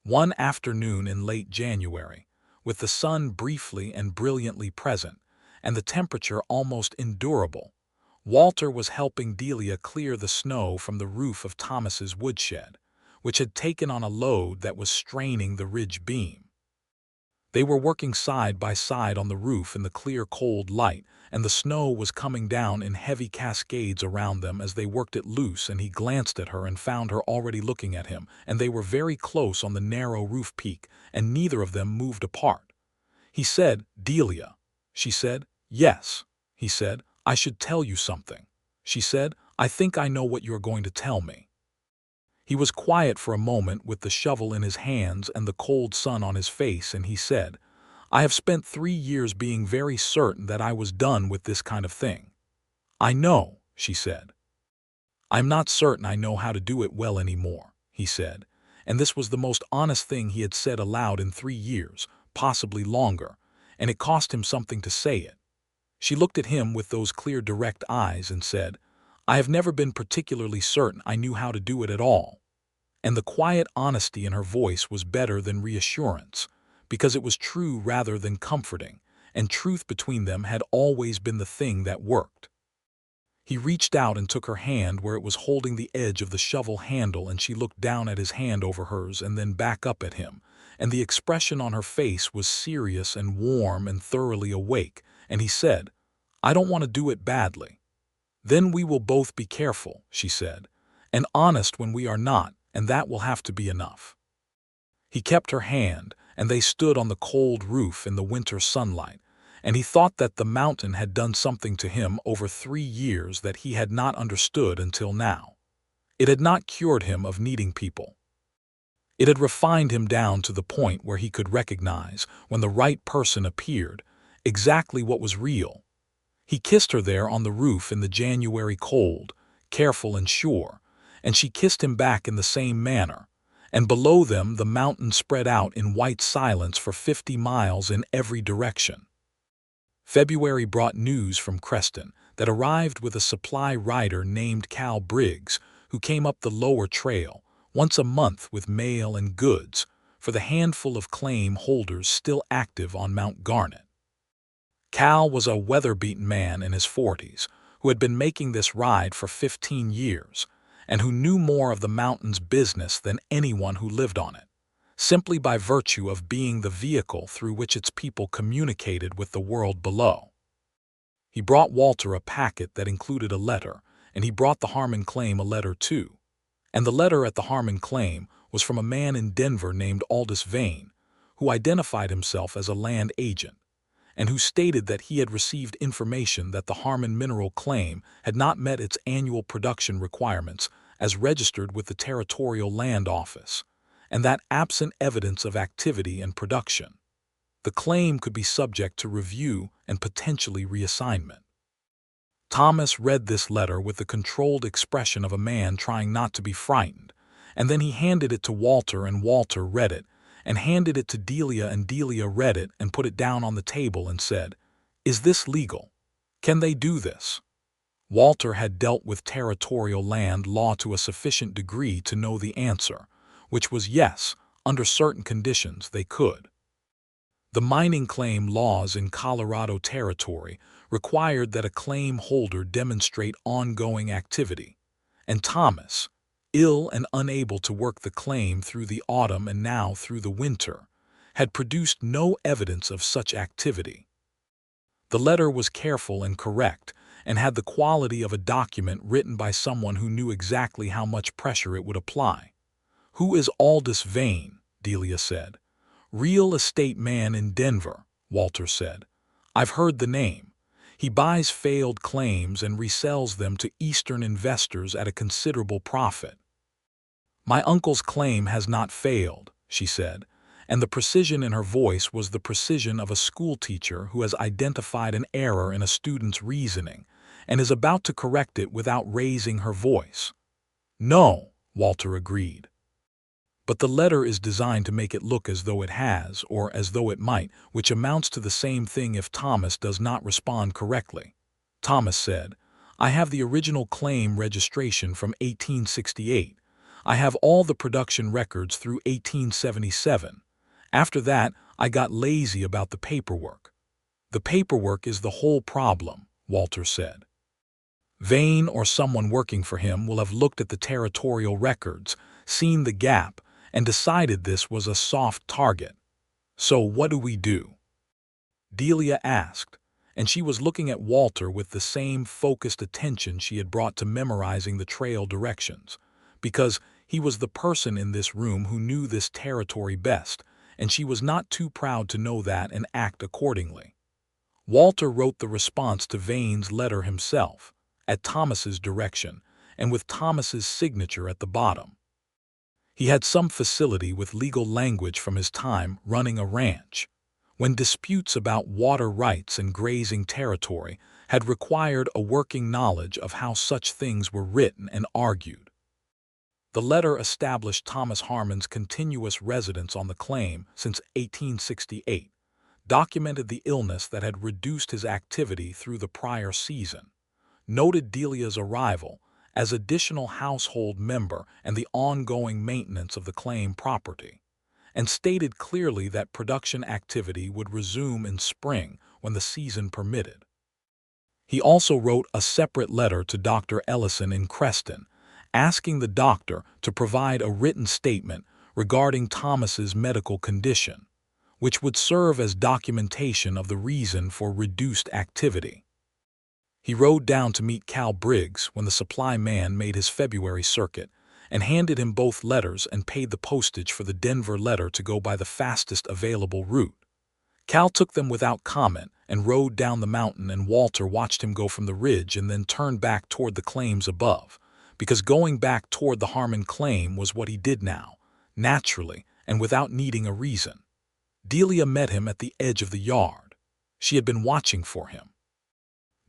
Speaker 1: One afternoon in late January, with the sun briefly and brilliantly present, and the temperature almost endurable, Walter was helping Delia clear the snow from the roof of Thomas's woodshed, which had taken on a load that was straining the ridge beam. They were working side by side on the roof in the clear cold light, and the snow was coming down in heavy cascades around them as they worked it loose, and he glanced at her and found her already looking at him, and they were very close on the narrow roof peak, and neither of them moved apart. He said, "Delia." She said, "Yes." He said, "I should tell you something." She said, "I think I know what you are going to tell me." He was quiet for a moment with the shovel in his hands and the cold sun on his face, and he said, "I have spent 3 years being very certain that I was done with this kind of thing." "I know," she said. "I'm not certain I know how to do it well anymore," he said, and this was the most honest thing he had said aloud in 3 years, possibly longer, and it cost him something to say it. She looked at him with those clear, direct eyes and said, "I have never been particularly certain I knew how to do it at all." And the quiet honesty in her voice was better than reassurance, because it was true rather than comforting, and truth between them had always been the thing that worked. He reached out and took her hand where it was holding the edge of the shovel handle, and she looked down at his hand over hers and then back up at him, and the expression on her face was serious and warm and thoroughly awake, and he said, "I don't want to do it badly." "Then we will both be careful," she said, "and honest when we are not, and that will have to be enough." He kept her hand, and they stood on the cold roof in the winter sunlight, and he thought that the mountain had done something to him over 3 years that he had not understood until now. It had not cured him of needing people. It had refined him down to the point where he could recognize, when the right person appeared, exactly what was real. He kissed her there on the roof in the January cold, careful and sure, and she kissed him back in the same manner, and below them the mountain spread out in white silence for 50 miles in every direction. February brought news from Creston that arrived with a supply rider named Cal Briggs, who came up the lower trail once a month with mail and goods for the handful of claim holders still active on Mount Garnet. Cal was a weather-beaten man in his 40s who had been making this ride for 15 years and who knew more of the mountain's business than anyone who lived on it, simply by virtue of being the vehicle through which its people communicated with the world below. He brought Walter a packet that included a letter, and he brought the Harmon claim a letter too. And the letter at the Harmon claim was from a man in Denver named Aldous Vane, who identified himself as a land agent, and who stated that he had received information that the Harmon mineral claim had not met its annual production requirements as registered with the Territorial Land Office, and that absent evidence of activity and production, the claim could be subject to review and potentially reassignment. Thomas read this letter with the controlled expression of a man trying not to be frightened, and then he handed it to Walter, and Walter read it, and handed it to Delia, and Delia read it and put it down on the table and said, "Is this legal? Can they do this?" Walter had dealt with territorial land law to a sufficient degree to know the answer, which was yes, under certain conditions they could. The mining claim laws in Colorado Territory required that a claim holder demonstrate ongoing activity, and Thomas, ill and unable to work the claim through the autumn and now through the winter, had produced no evidence of such activity. The letter was careful and correct, and had the quality of a document written by someone who knew exactly how much pressure it would apply. "Who is Aldous Vane?" Delia said. "Real estate man in Denver," Walter said. "I've heard the name. He buys failed claims and resells them to Eastern investors at a considerable profit." "My uncle's claim has not failed," she said, and the precision in her voice was the precision of a schoolteacher who has identified an error in a student's reasoning and is about to correct it without raising her voice. "No," Walter agreed. "But the letter is designed to make it look as though it has, or as though it might, which amounts to the same thing if Thomas does not respond correctly." Thomas said, "I have the original claim registration from 1868. I have all the production records through 1877. After that, I got lazy about the paperwork." "The paperwork is the whole problem," Walter said. "Vane or someone working for him will have looked at the territorial records, seen the gap, and decided this was a soft target. So what do we do?" Delia asked, and she was looking at Walter with the same focused attention she had brought to memorizing the trail directions, because he was the person in this room who knew this territory best, and she was not too proud to know that and act accordingly. Walter wrote the response to Vane's letter himself, at Thomas's direction, and with Thomas's signature at the bottom. He had some facility with legal language from his time running a ranch, when disputes about water rights and grazing territory had required a working knowledge of how such things were written and argued. The letter established Thomas Harmon's continuous residence on the claim since 1868, documented the illness that had reduced his activity through the prior season, noted Delia's arrival as additional household member and the ongoing maintenance of the claim property, and stated clearly that production activity would resume in spring when the season permitted. He also wrote a separate letter to Dr. Ellison in Creston, asking the doctor to provide a written statement regarding Thomas's medical condition, which would serve as documentation of the reason for reduced activity. He rode down to meet Cal Briggs when the supply man made his February circuit, and handed him both letters and paid the postage for the Denver letter to go by the fastest available route. Cal took them without comment and rode down the mountain, and Walter watched him go from the ridge and then turn back toward the claims above, because going back toward the Harmon claim was what he did now, naturally and without needing a reason. Delia met him at the edge of the yard. She had been watching for him.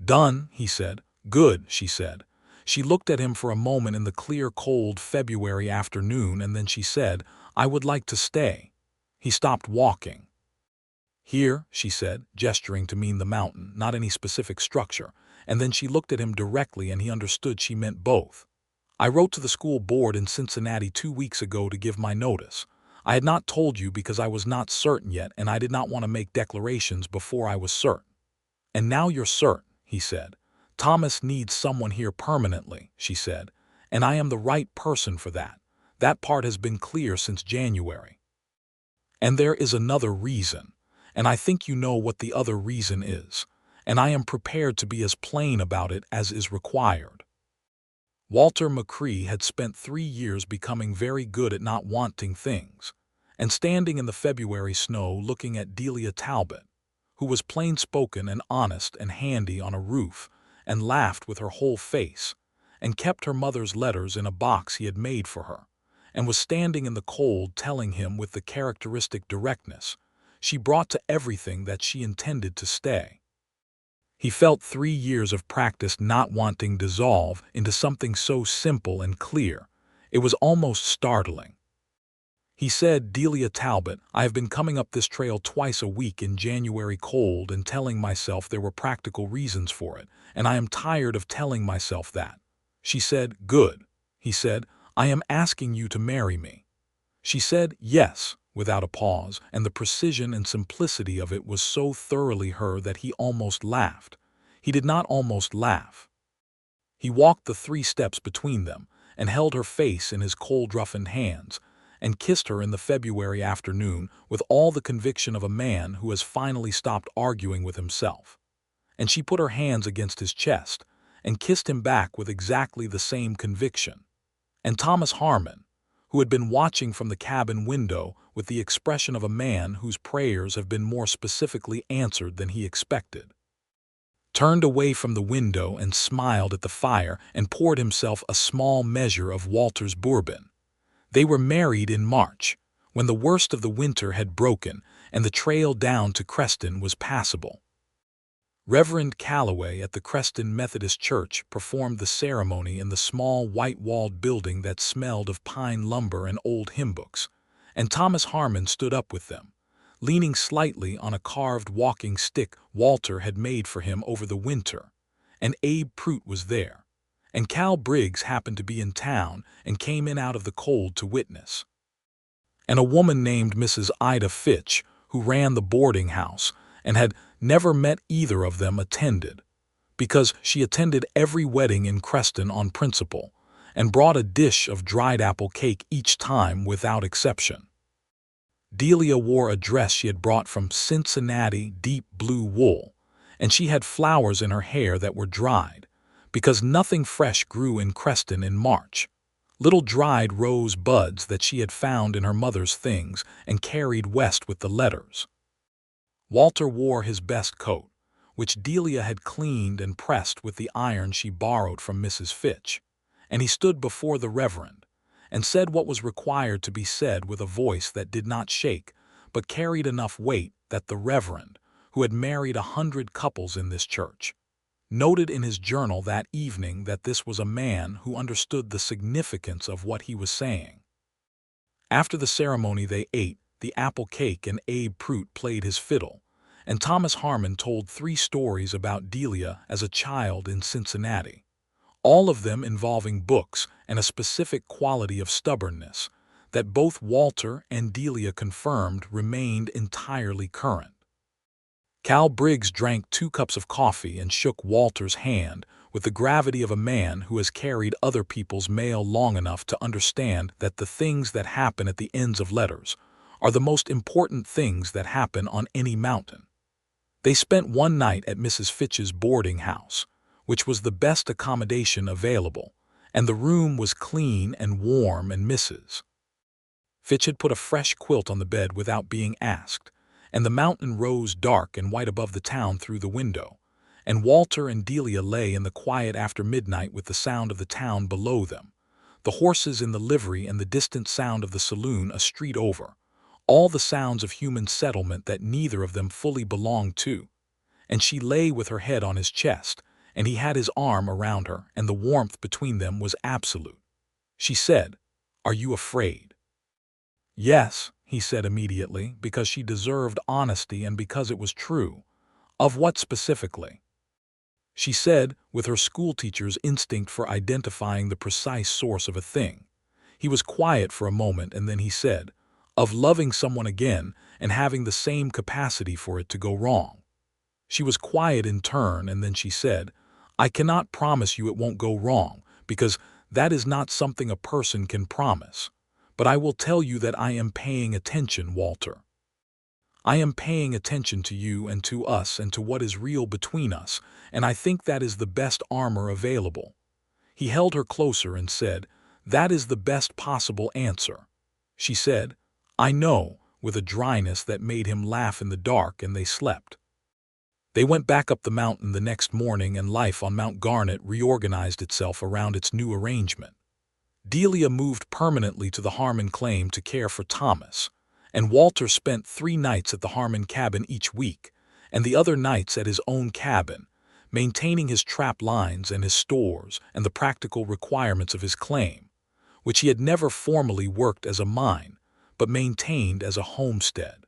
Speaker 1: "Done," he said. "Good," she said. She looked at him for a moment in the clear, cold February afternoon, and then she said, "I would like to stay." He stopped walking. "Here," she said, gesturing to mean the mountain, not any specific structure, and then she looked at him directly and he understood she meant both. "I wrote to the school board in Cincinnati 2 weeks ago to give my notice. I had not told you because I was not certain yet, and I did not want to make declarations before I was certain." "And now you're certain," he said. "Thomas needs someone here permanently," she said, "and I am the right person for that. That part has been clear since January. And there is another reason, and I think you know what the other reason is, and I am prepared to be as plain about it as is required." Walter McCrae had spent 3 years becoming very good at not wanting things, and standing in the February snow looking at Delia Talbot, who was plain-spoken and honest and handy on a roof, and laughed with her whole face, and kept her mother's letters in a box he had made for her, and was standing in the cold telling him with the characteristic directness she brought to everything that she intended to stay. He felt 3 years of practice not wanting dissolve into something so simple and clear. It was almost startling. He said, "Delia Talbot, I have been coming up this trail twice a week in January cold and telling myself there were practical reasons for it, and I am tired of telling myself that." She said, "Good." He said, "I am asking you to marry me." She said, "Yes," without a pause, and the precision and simplicity of it was so thoroughly her that he almost laughed. He did not almost laugh. He walked the 3 steps between them, and held her face in his cold, roughened hands, and kissed her in the February afternoon with all the conviction of a man who has finally stopped arguing with himself. And she put her hands against his chest and kissed him back with exactly the same conviction. And Thomas Harmon, who had been watching from the cabin window with the expression of a man whose prayers have been more specifically answered than he expected, turned away from the window and smiled at the fire and poured himself a small measure of Walter's bourbon. They were married in March, when the worst of the winter had broken and the trail down to Creston was passable. Reverend Calloway at the Creston Methodist Church performed the ceremony in the small white-walled building that smelled of pine lumber and old hymn books, and Thomas Harmon stood up with them, leaning slightly on a carved walking stick Walter had made for him over the winter, and Abe Prout was there, and Cal Briggs happened to be in town and came in out of the cold to witness. And a woman named Mrs. Ida Fitch, who ran the boarding house and had never met either of them, attended, because she attended every wedding in Creston on principle, and brought a dish of dried apple cake each time without exception. Delia wore a dress she had brought from Cincinnati, deep blue wool, and she had flowers in her hair that were dried, because nothing fresh grew in Creston in March. Little dried rose buds that she had found in her mother's things and carried west with the letters. Walter wore his best coat, which Delia had cleaned and pressed with the iron she borrowed from Mrs. Fitch, and he stood before the Reverend and said what was required to be said with a voice that did not shake but carried enough weight that the Reverend, who had married 100 couples in this church, noted in his journal that evening that this was a man who understood the significance of what he was saying. After the ceremony they ate the apple cake and Abe Prout played his fiddle, and Thomas Harmon told 3 stories about Delia as a child in Cincinnati, all of them involving books and a specific quality of stubbornness that both Walter and Delia confirmed remained entirely current. Cal Briggs drank 2 cups of coffee and shook Walter's hand with the gravity of a man who has carried other people's mail long enough to understand that the things that happen at the ends of letters are the most important things that happen on any mountain. They spent one night at Mrs. Fitch's boarding house, which was the best accommodation available, and the room was clean and warm, and Mrs. Fitch had put a fresh quilt on the bed without being asked, and the mountain rose dark and white above the town through the window, and Walter and Delia lay in the quiet after midnight with the sound of the town below them, the horses in the livery and the distant sound of the saloon a street over, all the sounds of human settlement that neither of them fully belonged to. And she lay with her head on his chest, and he had his arm around her, and the warmth between them was absolute. She said, "Are you afraid?" "Yes," he said immediately, because she deserved honesty and because it was true. "Of what specifically?" She said, with her schoolteacher's instinct for identifying the precise source of a thing. He was quiet for a moment, and then he said, "Of loving someone again and having the same capacity for it to go wrong." She was quiet in turn, and then she said, "I cannot promise you it won't go wrong, because that is not something a person can promise. But I will tell you that I am paying attention, Walter. I am paying attention to you and to us and to what is real between us, and I think that is the best armor available." He held her closer and said, "That is the best possible answer." She said, "I know," with a dryness that made him laugh in the dark, and they slept. They went back up the mountain the next morning, and life on Mount Garnet reorganized itself around its new arrangement. Delia moved permanently to the Harmon claim to care for Thomas, and Walter spent 3 nights at the Harmon cabin each week, and the other nights at his own cabin, maintaining his trap lines and his stores and the practical requirements of his claim, which he had never formally worked as a mine, but maintained as a homestead.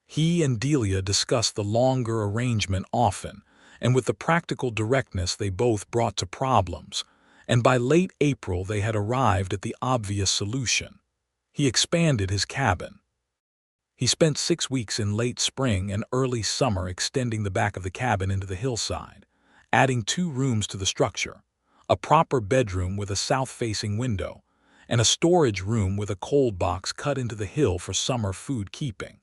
Speaker 1: He and Delia discussed the longer arrangement often, and with the practical directness they both brought to problems, and by late April they had arrived at the obvious solution. He expanded his cabin. He spent 6 weeks in late spring and early summer extending the back of the cabin into the hillside, adding 2 rooms to the structure, a proper bedroom with a south-facing window, and a storage room with a cold box cut into the hill for summer food keeping.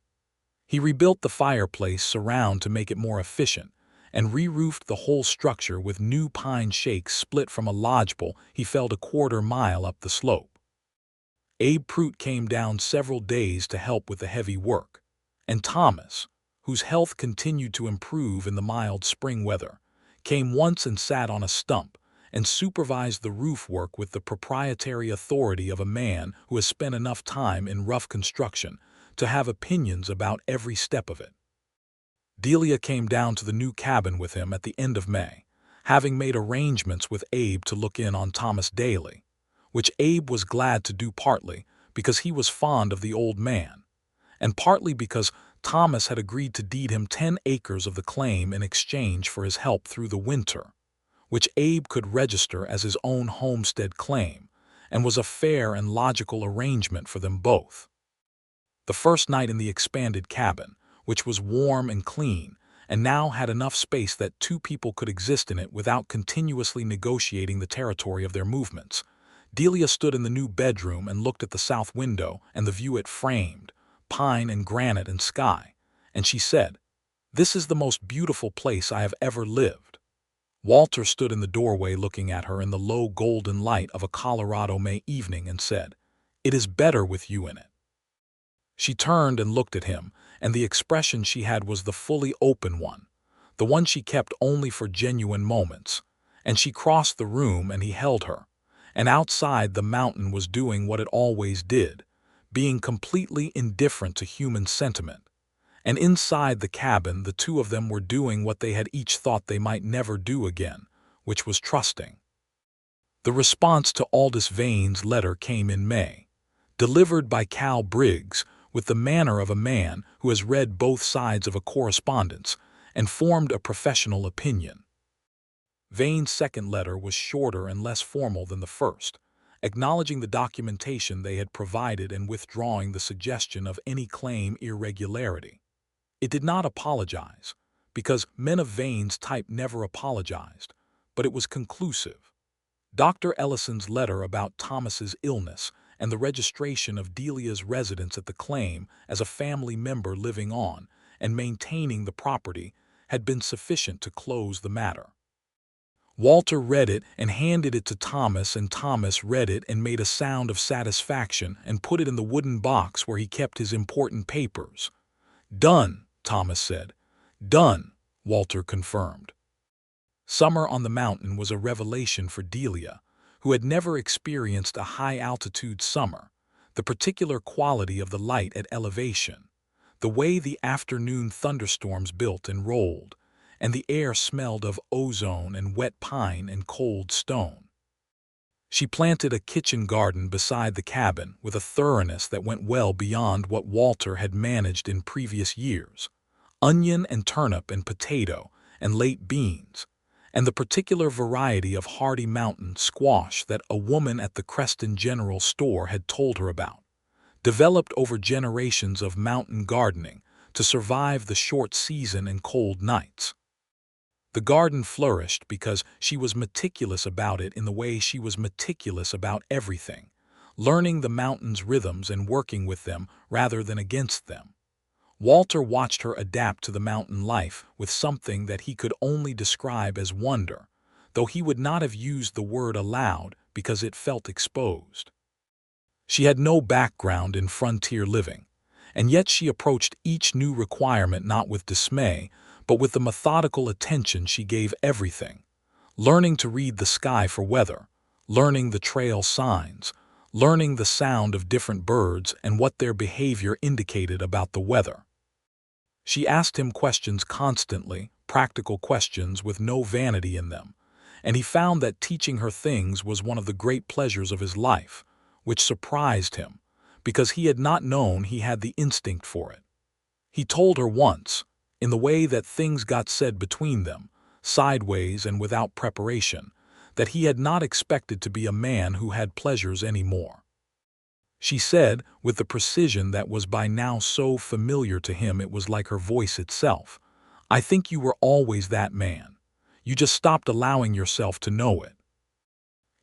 Speaker 1: He rebuilt the fireplace surround to make it more efficient, and re-roofed the whole structure with new pine shakes split from a lodgepole he felled a quarter-mile up the slope. Abe Prout came down several days to help with the heavy work, and Thomas, whose health continued to improve in the mild spring weather, came once and sat on a stump and supervised the roof work with the proprietary authority of a man who has spent enough time in rough construction to have opinions about every step of it. Delia came down to the new cabin with him at the end of May, having made arrangements with Abe to look in on Thomas daily, which Abe was glad to do partly because he was fond of the old man, and partly because Thomas had agreed to deed him 10 acres of the claim in exchange for his help through the winter, which Abe could register as his own homestead claim, and was a fair and logical arrangement for them both. The first night in the expanded cabin, which was warm and clean, and now had enough space that 2 people could exist in it without continuously negotiating the territory of their movements, Delia stood in the new bedroom and looked at the south window and the view it framed, pine and granite and sky, and she said, "This is the most beautiful place I have ever lived." Walter stood in the doorway looking at her in the low golden light of a Colorado May evening and said, "It is better with you in it." She turned and looked at him, and the expression she had was the fully open one, the one she kept only for genuine moments, and she crossed the room and he held her, and outside the mountain was doing what it always did, being completely indifferent to human sentiment, and inside the cabin the 2 of them were doing what they had each thought they might never do again, which was trusting. The response to Aldous Vane's letter came in May, delivered by Cal Briggs with the manner of a man who has read both sides of a correspondence and formed a professional opinion. Vane's second letter was shorter and less formal than the first, acknowledging the documentation they had provided and withdrawing the suggestion of any claim irregularity. It did not apologize, because men of Vane's type never apologized, but it was conclusive. Dr. Ellison's letter about Thomas's illness and the registration of Delia's residence at the claim as a family member living on and maintaining the property had been sufficient to close the matter. Walter read it and handed it to Thomas, and Thomas read it and made a sound of satisfaction and put it in the wooden box where he kept his important papers. "Done," Thomas said. "Done," Walter confirmed. Summer on the mountain was a revelation for Delia, who had never experienced a high-altitude summer, the particular quality of the light at elevation, the way the afternoon thunderstorms built and rolled, and the air smelled of ozone and wet pine and cold stone. She planted a kitchen garden beside the cabin with a thoroughness that went well beyond what Walter had managed in previous years: onion and turnip and potato and late beans, and the particular variety of hardy mountain squash that a woman at the Creston General Store had told her about, developed over generations of mountain gardening to survive the short season and cold nights. The garden flourished because she was meticulous about it in the way she was meticulous about everything, learning the mountain's rhythms and working with them rather than against them. Walter watched her adapt to the mountain life with something that he could only describe as wonder, though he would not have used the word aloud because it felt exposed. She had no background in frontier living, and yet she approached each new requirement not with dismay, but with the methodical attention she gave everything, learning to read the sky for weather, learning the trail signs, learning the sound of different birds and what their behavior indicated about the weather. She asked him questions constantly, practical questions with no vanity in them, and he found that teaching her things was one of the great pleasures of his life, which surprised him, because he had not known he had the instinct for it. He told her once, in the way that things got said between them, sideways and without preparation, that he had not expected to be a man who had pleasures any more. She said, with the precision that was by now so familiar to him it was like her voice itself, "I think you were always that man. You just stopped allowing yourself to know it."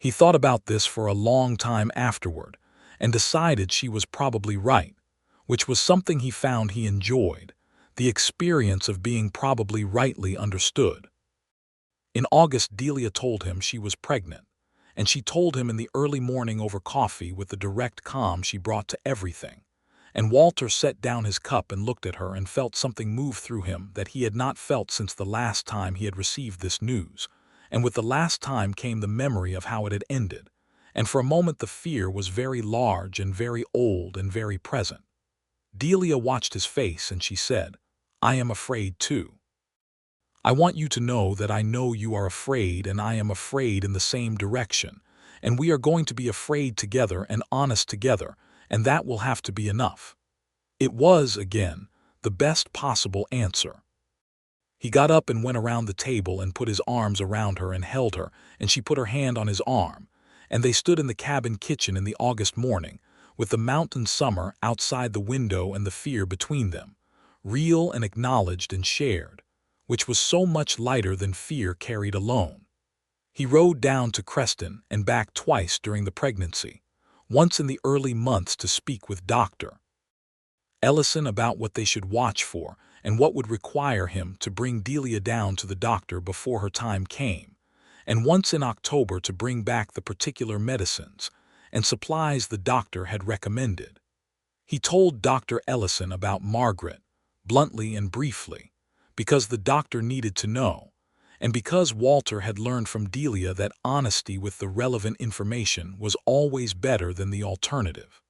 Speaker 1: He thought about this for a long time afterward and decided she was probably right, which was something he found he enjoyed, the experience of being probably rightly understood. In August, Delia told him she was pregnant, and she told him in the early morning over coffee with the direct calm she brought to everything. And Walter set down his cup and looked at her and felt something move through him that he had not felt since the last time he had received this news. And with the last time came the memory of how it had ended. And for a moment the fear was very large and very old and very present. Delia watched his face and she said, "I am afraid too. I want you to know that I know you are afraid and I am afraid in the same direction, and we are going to be afraid together and honest together, and that will have to be enough." It was, again, the best possible answer. He got up and went around the table and put his arms around her and held her, and she put her hand on his arm, and they stood in the cabin kitchen in the August morning, with the mountain summer outside the window and the fear between them, real and acknowledged and shared, which was so much lighter than fear carried alone. He rode down to Creston and back twice during the pregnancy, once in the early months to speak with Dr. Ellison about what they should watch for and what would require him to bring Delia down to the doctor before her time came, and once in October to bring back the particular medicines and supplies the doctor had recommended. He told Dr. Ellison about Margaret, bluntly and briefly, because the doctor needed to know, and because Walter had learned from Delia that honesty with the relevant information was always better than the alternative.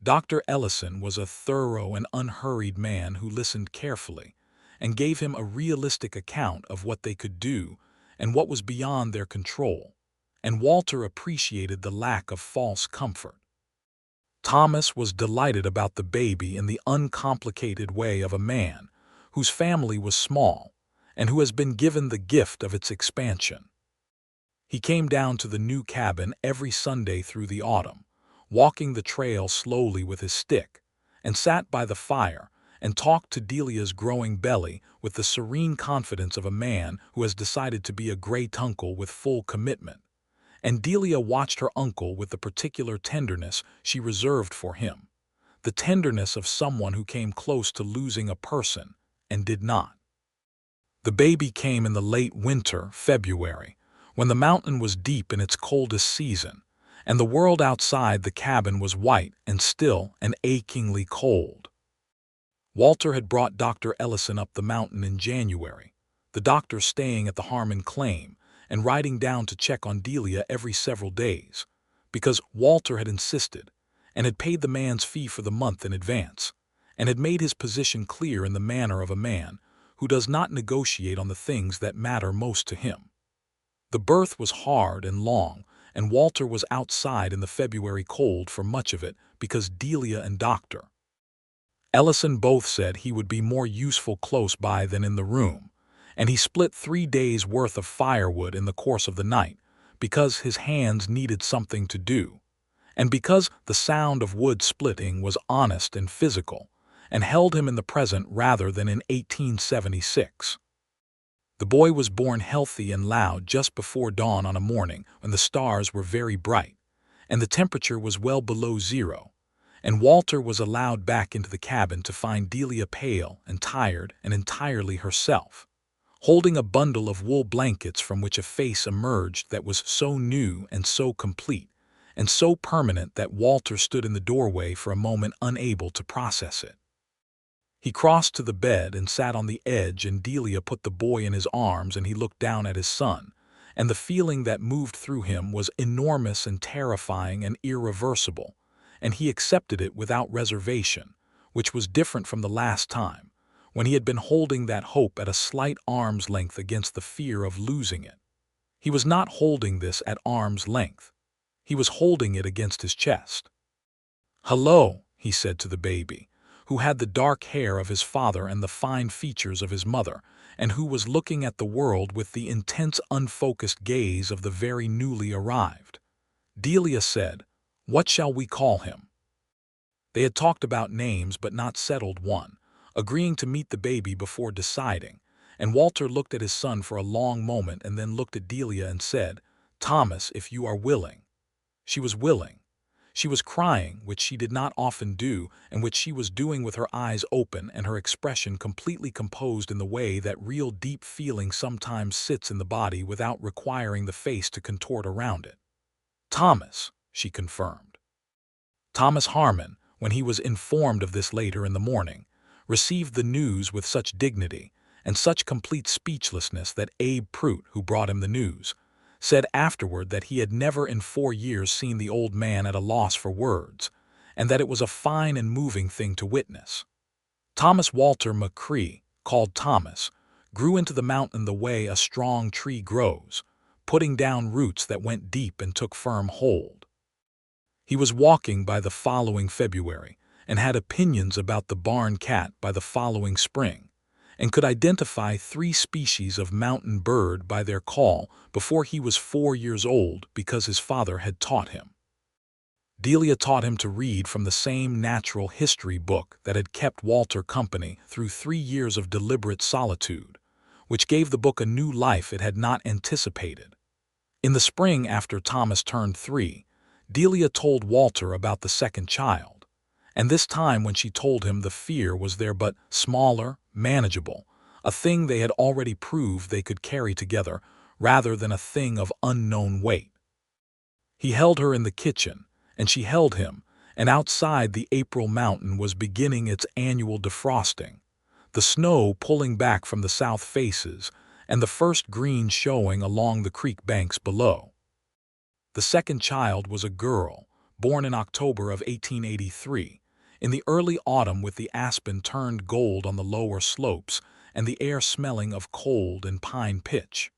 Speaker 1: Dr. Ellison was a thorough and unhurried man who listened carefully and gave him a realistic account of what they could do and what was beyond their control, and Walter appreciated the lack of false comfort. Thomas was delighted about the baby in the uncomplicated way of a man whose family was small and who has been given the gift of its expansion. He came down to the new cabin every Sunday through the autumn, walking the trail slowly with his stick, and sat by the fire and talked to Delia's growing belly with the serene confidence of a man who has decided to be a great uncle with full commitment. And Delia watched her uncle with the particular tenderness she reserved for him, the tenderness of someone who came close to losing a person and did not. The baby came in the late winter, February, when the mountain was deep in its coldest season, and the world outside the cabin was white and still and achingly cold. Walter had brought Dr. Ellison up the mountain in January, the doctor staying at the Harmon claim and riding down to check on Delia every several days, because Walter had insisted and had paid the man's fee for the month in advance, and had made his position clear in the manner of a man who does not negotiate on the things that matter most to him. The birth was hard and long, and Walter was outside in the February cold for much of it because Delia and Dr. Ellison both said he would be more useful close by than in the room, and he split 3 days' worth of firewood in the course of the night because his hands needed something to do, and because the sound of wood splitting was honest and physical, and held him in the present rather than in 1876. The boy was born healthy and loud just before dawn on a morning when the stars were very bright, and the temperature was well below zero, and Walter was allowed back into the cabin to find Delia pale and tired and entirely herself, holding a bundle of wool blankets from which a face emerged that was so new and so complete and so permanent that Walter stood in the doorway for a moment unable to process it. He crossed to the bed and sat on the edge, and Delia put the boy in his arms and he looked down at his son, and the feeling that moved through him was enormous and terrifying and irreversible, and he accepted it without reservation, which was different from the last time, when he had been holding that hope at a slight arm's length against the fear of losing it. He was not holding this at arm's length. He was holding it against his chest. "Hello," he said to the baby, who had the dark hair of his father and the fine features of his mother, and who was looking at the world with the intense, unfocused gaze of the very newly arrived. Delia said, "What shall we call him?" They had talked about names but not settled one, agreeing to meet the baby before deciding, and Walter looked at his son for a long moment and then looked at Delia and said, "Thomas, if you are willing." She was willing. She was crying, which she did not often do, and which she was doing with her eyes open and her expression completely composed in the way that real deep feeling sometimes sits in the body without requiring the face to contort around it. "Thomas," she confirmed. Thomas Harmon, when he was informed of this later in the morning, received the news with such dignity and such complete speechlessness that Abe Prout, who brought him the news, said afterward that he had never in 4 years seen the old man at a loss for words, and that it was a fine and moving thing to witness. Thomas Walter McCrae, called Thomas, grew into the mountain the way a strong tree grows, putting down roots that went deep and took firm hold. He was walking by the following February, and had opinions about the barn cat by the following spring, and could identify 3 species of mountain bird by their call before he was 4 years old because his father had taught him. Delia taught him to read from the same natural history book that had kept Walter company through 3 years of deliberate solitude, which gave the book a new life it had not anticipated. In the spring after Thomas turned 3, Delia told Walter about the second child, and this time when she told him the fear was there but smaller, manageable, a thing they had already proved they could carry together rather than a thing of unknown weight. He held her in the kitchen, and she held him, and outside the April mountain was beginning its annual defrosting, the snow pulling back from the south faces and the first green showing along the creek banks below. The second child was a girl, born in October of 1883, in the early autumn with the aspen turned gold on the lower slopes and the air smelling of cold and pine pitch.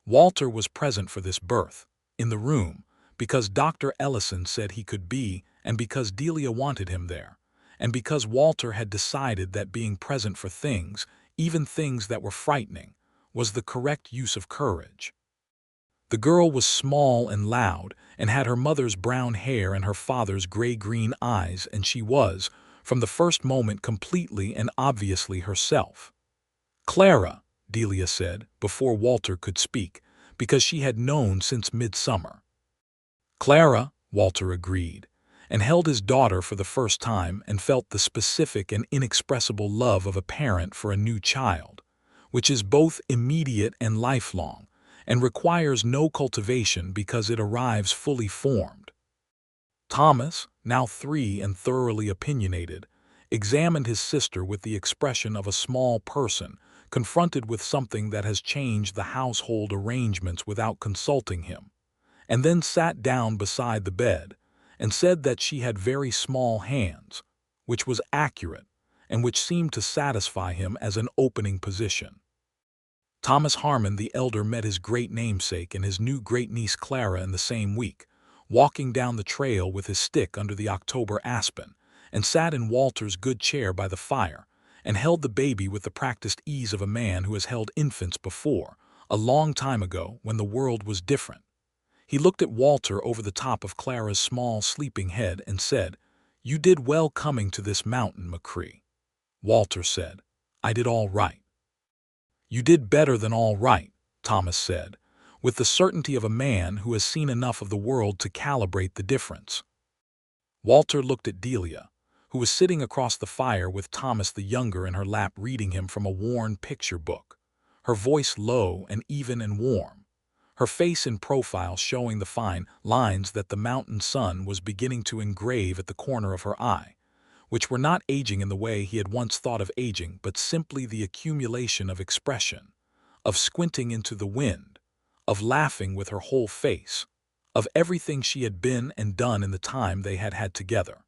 Speaker 1: Walter was present for this birth, in the room, because Dr. Ellison said he could be, and because Delia wanted him there, and because Walter had decided that being present for things, even things that were frightening, was the correct use of courage. The girl was small and loud, and had her mother's brown hair and her father's gray-green eyes, and she was, from the first moment, completely and obviously herself. "Clara," Delia said, before Walter could speak, because she had known since midsummer. "Clara," Walter agreed, and held his daughter for the first time and felt the specific and inexpressible love of a parent for a new child, which is both immediate and lifelong, and requires no cultivation because it arrives fully formed. Thomas, now 3 and thoroughly opinionated, examined his sister with the expression of a small person confronted with something that has changed the household arrangements without consulting him, and then sat down beside the bed and said that she had very small hands, which was accurate and which seemed to satisfy him as an opening position. Thomas Harmon the elder met his great namesake and his new great-niece Clara in the same week, walking down the trail with his stick under the October aspen, and sat in Walter's good chair by the fire, and held the baby with the practiced ease of a man who has held infants before, a long time ago when the world was different. He looked at Walter over the top of Clara's small sleeping head and said, "You did well coming to this mountain, McCrae." Walter said, "I did all right." "You did better than all right," Thomas said, with the certainty of a man who has seen enough of the world to calibrate the difference. Walter looked at Delia, who was sitting across the fire with Thomas the younger in her lap reading him from a worn picture book, her voice low and even and warm, her face in profile showing the fine lines that the mountain sun was beginning to engrave at the corner of her eye, which were not aging in the way he had once thought of aging, but simply the accumulation of expression, of squinting into the wind, of laughing with her whole face, of everything she had been and done in the time they had had together.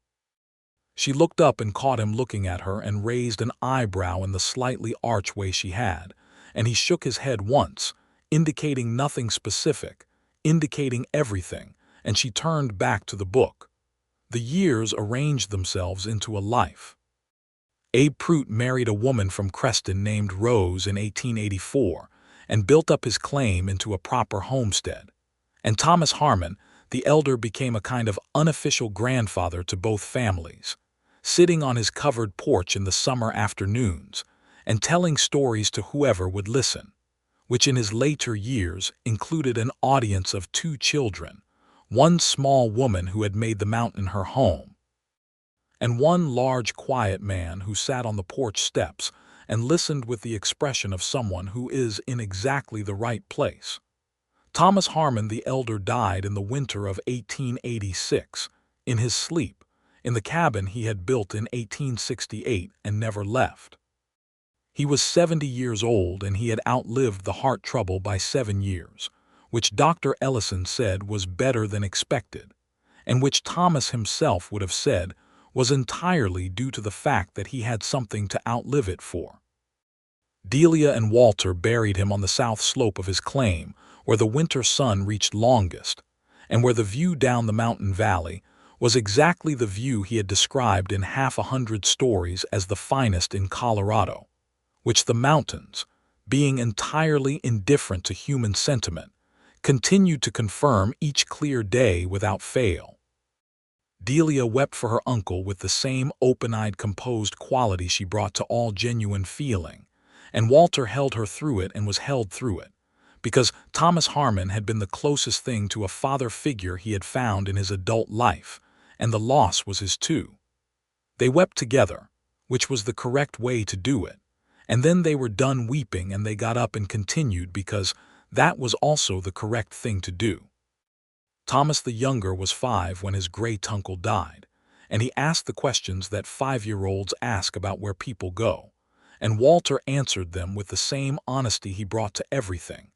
Speaker 1: She looked up and caught him looking at her and raised an eyebrow in the slightly arch way she had, and he shook his head once, indicating nothing specific, indicating everything, and she turned back to the book. The years arranged themselves into a life. Abe Prout married a woman from Creston named Rose in 1884 and built up his claim into a proper homestead. And Thomas Harmon, the elder, became a kind of unofficial grandfather to both families, sitting on his covered porch in the summer afternoons and telling stories to whoever would listen, which in his later years included an audience of 2 children, one small woman who had made the mountain her home, and one large quiet man who sat on the porch steps and listened with the expression of someone who is in exactly the right place. Thomas Harmon the elder died in the winter of 1886, in his sleep, in the cabin he had built in 1868 and never left. He was 70 years old and he had outlived the heart trouble by 7 years, which Dr. Ellison said was better than expected, and which Thomas himself would have said was entirely due to the fact that he had something to outlive it for. Delia and Walter buried him on the south slope of his claim, where the winter sun reached longest, and where the view down the mountain valley was exactly the view he had described in 100 stories as the finest in Colorado, which the mountains, being entirely indifferent to human sentiment, continued to confirm each clear day without fail. Delia wept for her uncle with the same open-eyed, composed quality she brought to all genuine feeling, and Walter held her through it and was held through it, because Thomas Harmon had been the closest thing to a father figure he had found in his adult life, and the loss was his too. They wept together, which was the correct way to do it, and then they were done weeping and they got up and continued because that was also the correct thing to do. Thomas the younger was 5 when his great uncle died, and he asked the questions that 5-year-olds ask about where people go, and Walter answered them with the same honesty he brought to everything,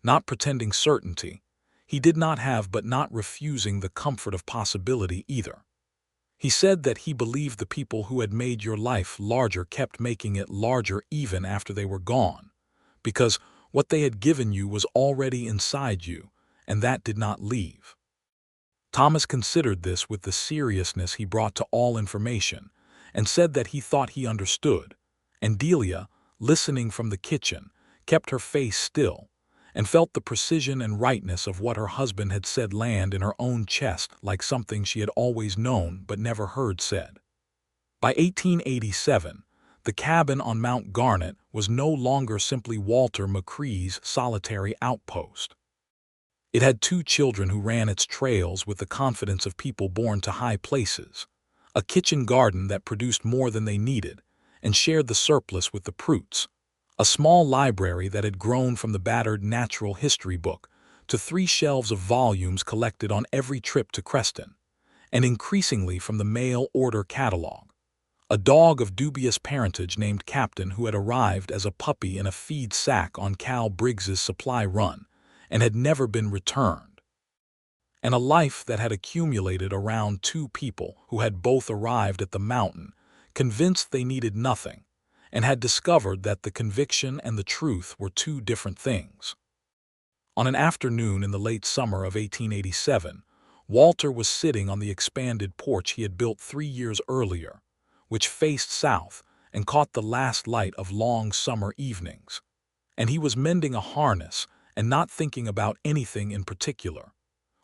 Speaker 1: not pretending certainty. He did not have but not refusing the comfort of possibility either. He said that he believed the people who had made your life larger kept making it larger even after they were gone, because what they had given you was already inside you, and that did not leave. Thomas considered this with the seriousness he brought to all information, and said that he thought he understood, and Delia, listening from the kitchen, kept her face still, and felt the precision and rightness of what her husband had said land in her own chest like something she had always known but never heard said. By 1887, the cabin on Mount Garnet was no longer simply Walter McCrae's solitary outpost. It had 2 children who ran its trails with the confidence of people born to high places, a kitchen garden that produced more than they needed and shared the surplus with the Pruitts, a small library that had grown from the battered natural history book to 3 shelves of volumes collected on every trip to Creston, and increasingly from the mail order catalog, a dog of dubious parentage named Captain who had arrived as a puppy in a feed sack on Cal Briggs's supply run and had never been returned, and a life that had accumulated around 2 people who had both arrived at the mountain, convinced they needed nothing, and had discovered that the conviction and the truth were 2 different things. On an afternoon in the late summer of 1887, Walter was sitting on the expanded porch he had built 3 years earlier, which faced south and caught the last light of long summer evenings, and he was mending a harness and not thinking about anything in particular,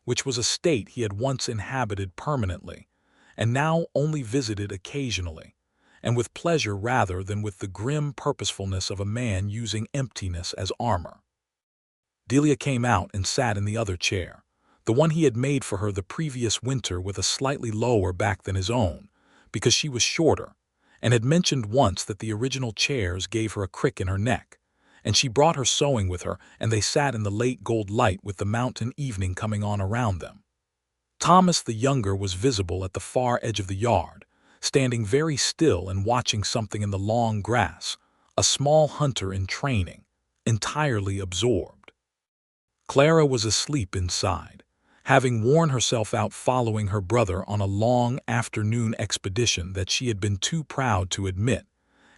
Speaker 1: which was a state he had once inhabited permanently, and now only visited occasionally, and with pleasure rather than with the grim purposefulness of a man using emptiness as armor. Delia came out and sat in the other chair, the one he had made for her the previous winter with a slightly lower back than his own, because she was shorter, and had mentioned once that the original chairs gave her a crick in her neck, and she brought her sewing with her, and they sat in the late gold light with the mountain evening coming on around them. Thomas the younger was visible at the far edge of the yard, standing very still and watching something in the long grass, a small hunter in training, entirely absorbed. Clara was asleep inside, having worn herself out following her brother on a long afternoon expedition that she had been too proud to admit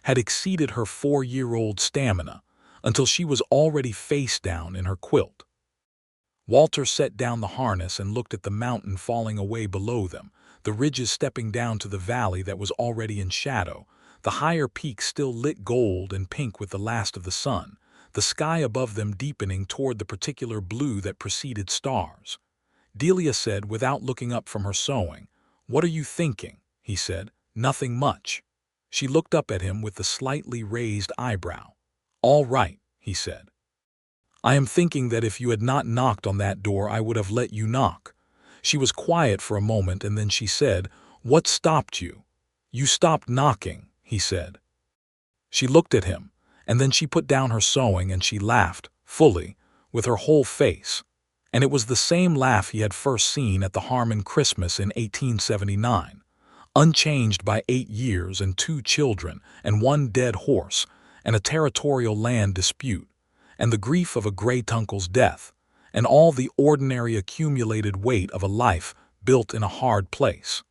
Speaker 1: had exceeded her 4-year-old stamina, until she was already face down in her quilt. Walter set down the harness and looked at the mountain falling away below them, the ridges stepping down to the valley that was already in shadow, the higher peaks still lit gold and pink with the last of the sun, the sky above them deepening toward the particular blue that preceded stars. Delia said, without looking up from her sewing, "What are you thinking?" he said. "Nothing much." She looked up at him with the slightly raised eyebrow. "All right," he said. I am thinking that if you had not knocked on that door, I would have let you knock." She was quiet for a moment, and then she said, "What stopped you?" "You stopped knocking," he said. She looked at him, and then she put down her sewing and she laughed, fully, with her whole face. And it was the same laugh he had first seen at the Harmon Christmas in 1879, unchanged by 8 years and 2 children and 1 dead horse and a territorial land dispute, and the grief of a great-uncle's death, and all the ordinary accumulated weight of a life built in a hard place.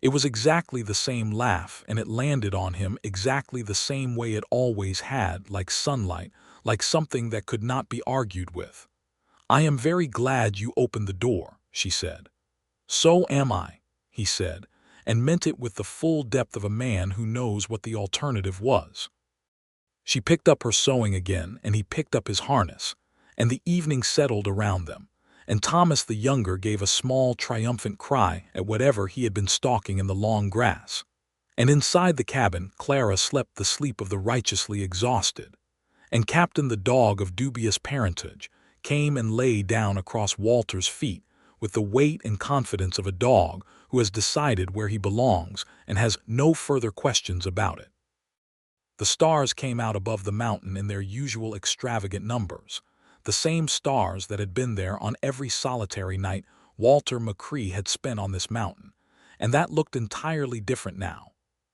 Speaker 1: It was exactly the same laugh, and it landed on him exactly the same way it always had, like sunlight, like something that could not be argued with. "I am very glad you opened the door," she said. "So am I," he said, and meant it with the full depth of a man who knows what the alternative was. She picked up her sewing again, and he picked up his harness, and the evening settled around them, and Thomas the younger gave a small triumphant cry at whatever he had been stalking in the long grass. And inside the cabin Clara slept the sleep of the righteously exhausted, and Captain the dog of dubious parentage came and lay down across Walter's feet with the weight and confidence of a dog who has decided where he belongs and has no further questions about it. The stars came out above the mountain in their usual extravagant numbers, the same stars that had been there on every solitary night Walter McCrae had spent on this mountain, and that looked entirely different now,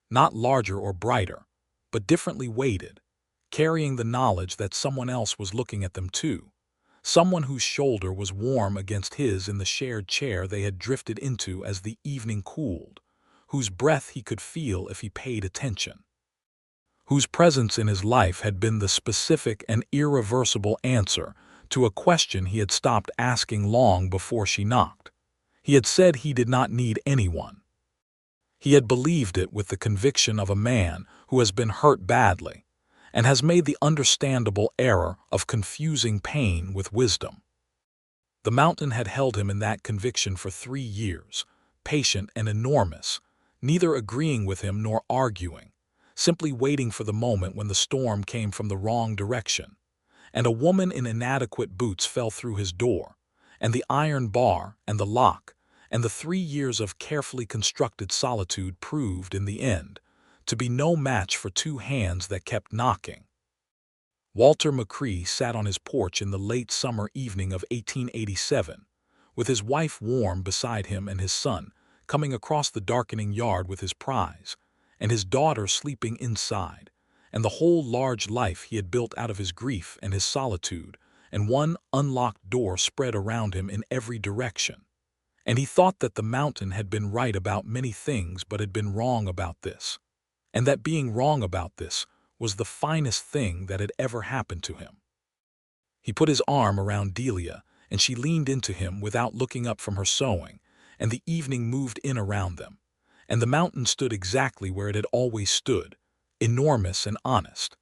Speaker 1: not larger or brighter, but differently weighted, carrying the knowledge that someone else was looking at them too, someone whose shoulder was warm against his in the shared chair they had drifted into as the evening cooled, whose breath he could feel if he paid attention, whose presence in his life had been the specific and irreversible answer to a question he had stopped asking long before she knocked. He had said he did not need anyone. He had believed it with the conviction of a man who has been hurt badly and has made the understandable error of confusing pain with wisdom. The mountain had held him in that conviction for 3 years, patient and enormous, neither agreeing with him nor arguing, simply waiting for the moment when the storm came from the wrong direction, and a woman in inadequate boots fell through his door, and the iron bar and the lock, and the 3 years of carefully constructed solitude proved, in the end, to be no match for 2 hands that kept knocking. Walter McCrae sat on his porch in the late summer evening of 1887, with his wife warm beside him and his son coming across the darkening yard with his prize, and his daughter sleeping inside, and the whole large life he had built out of his grief and his solitude, and one unlocked door spread around him in every direction. And he thought that the mountain had been right about many things but had been wrong about this, and that being wrong about this was the finest thing that had ever happened to him. He put his arm around Delia, and she leaned into him without looking up from her sewing, and the evening moved in around them, and the mountain stood exactly where it had always stood, enormous and honest.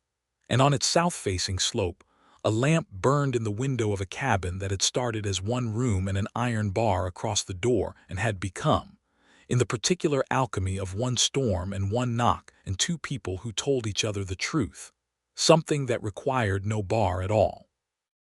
Speaker 1: And on its south-facing slope, a lamp burned in the window of a cabin that had started as one room and an iron bar across the door and had become, in the particular alchemy of one storm and one knock and 2 people who told each other the truth, something that required no bar at all.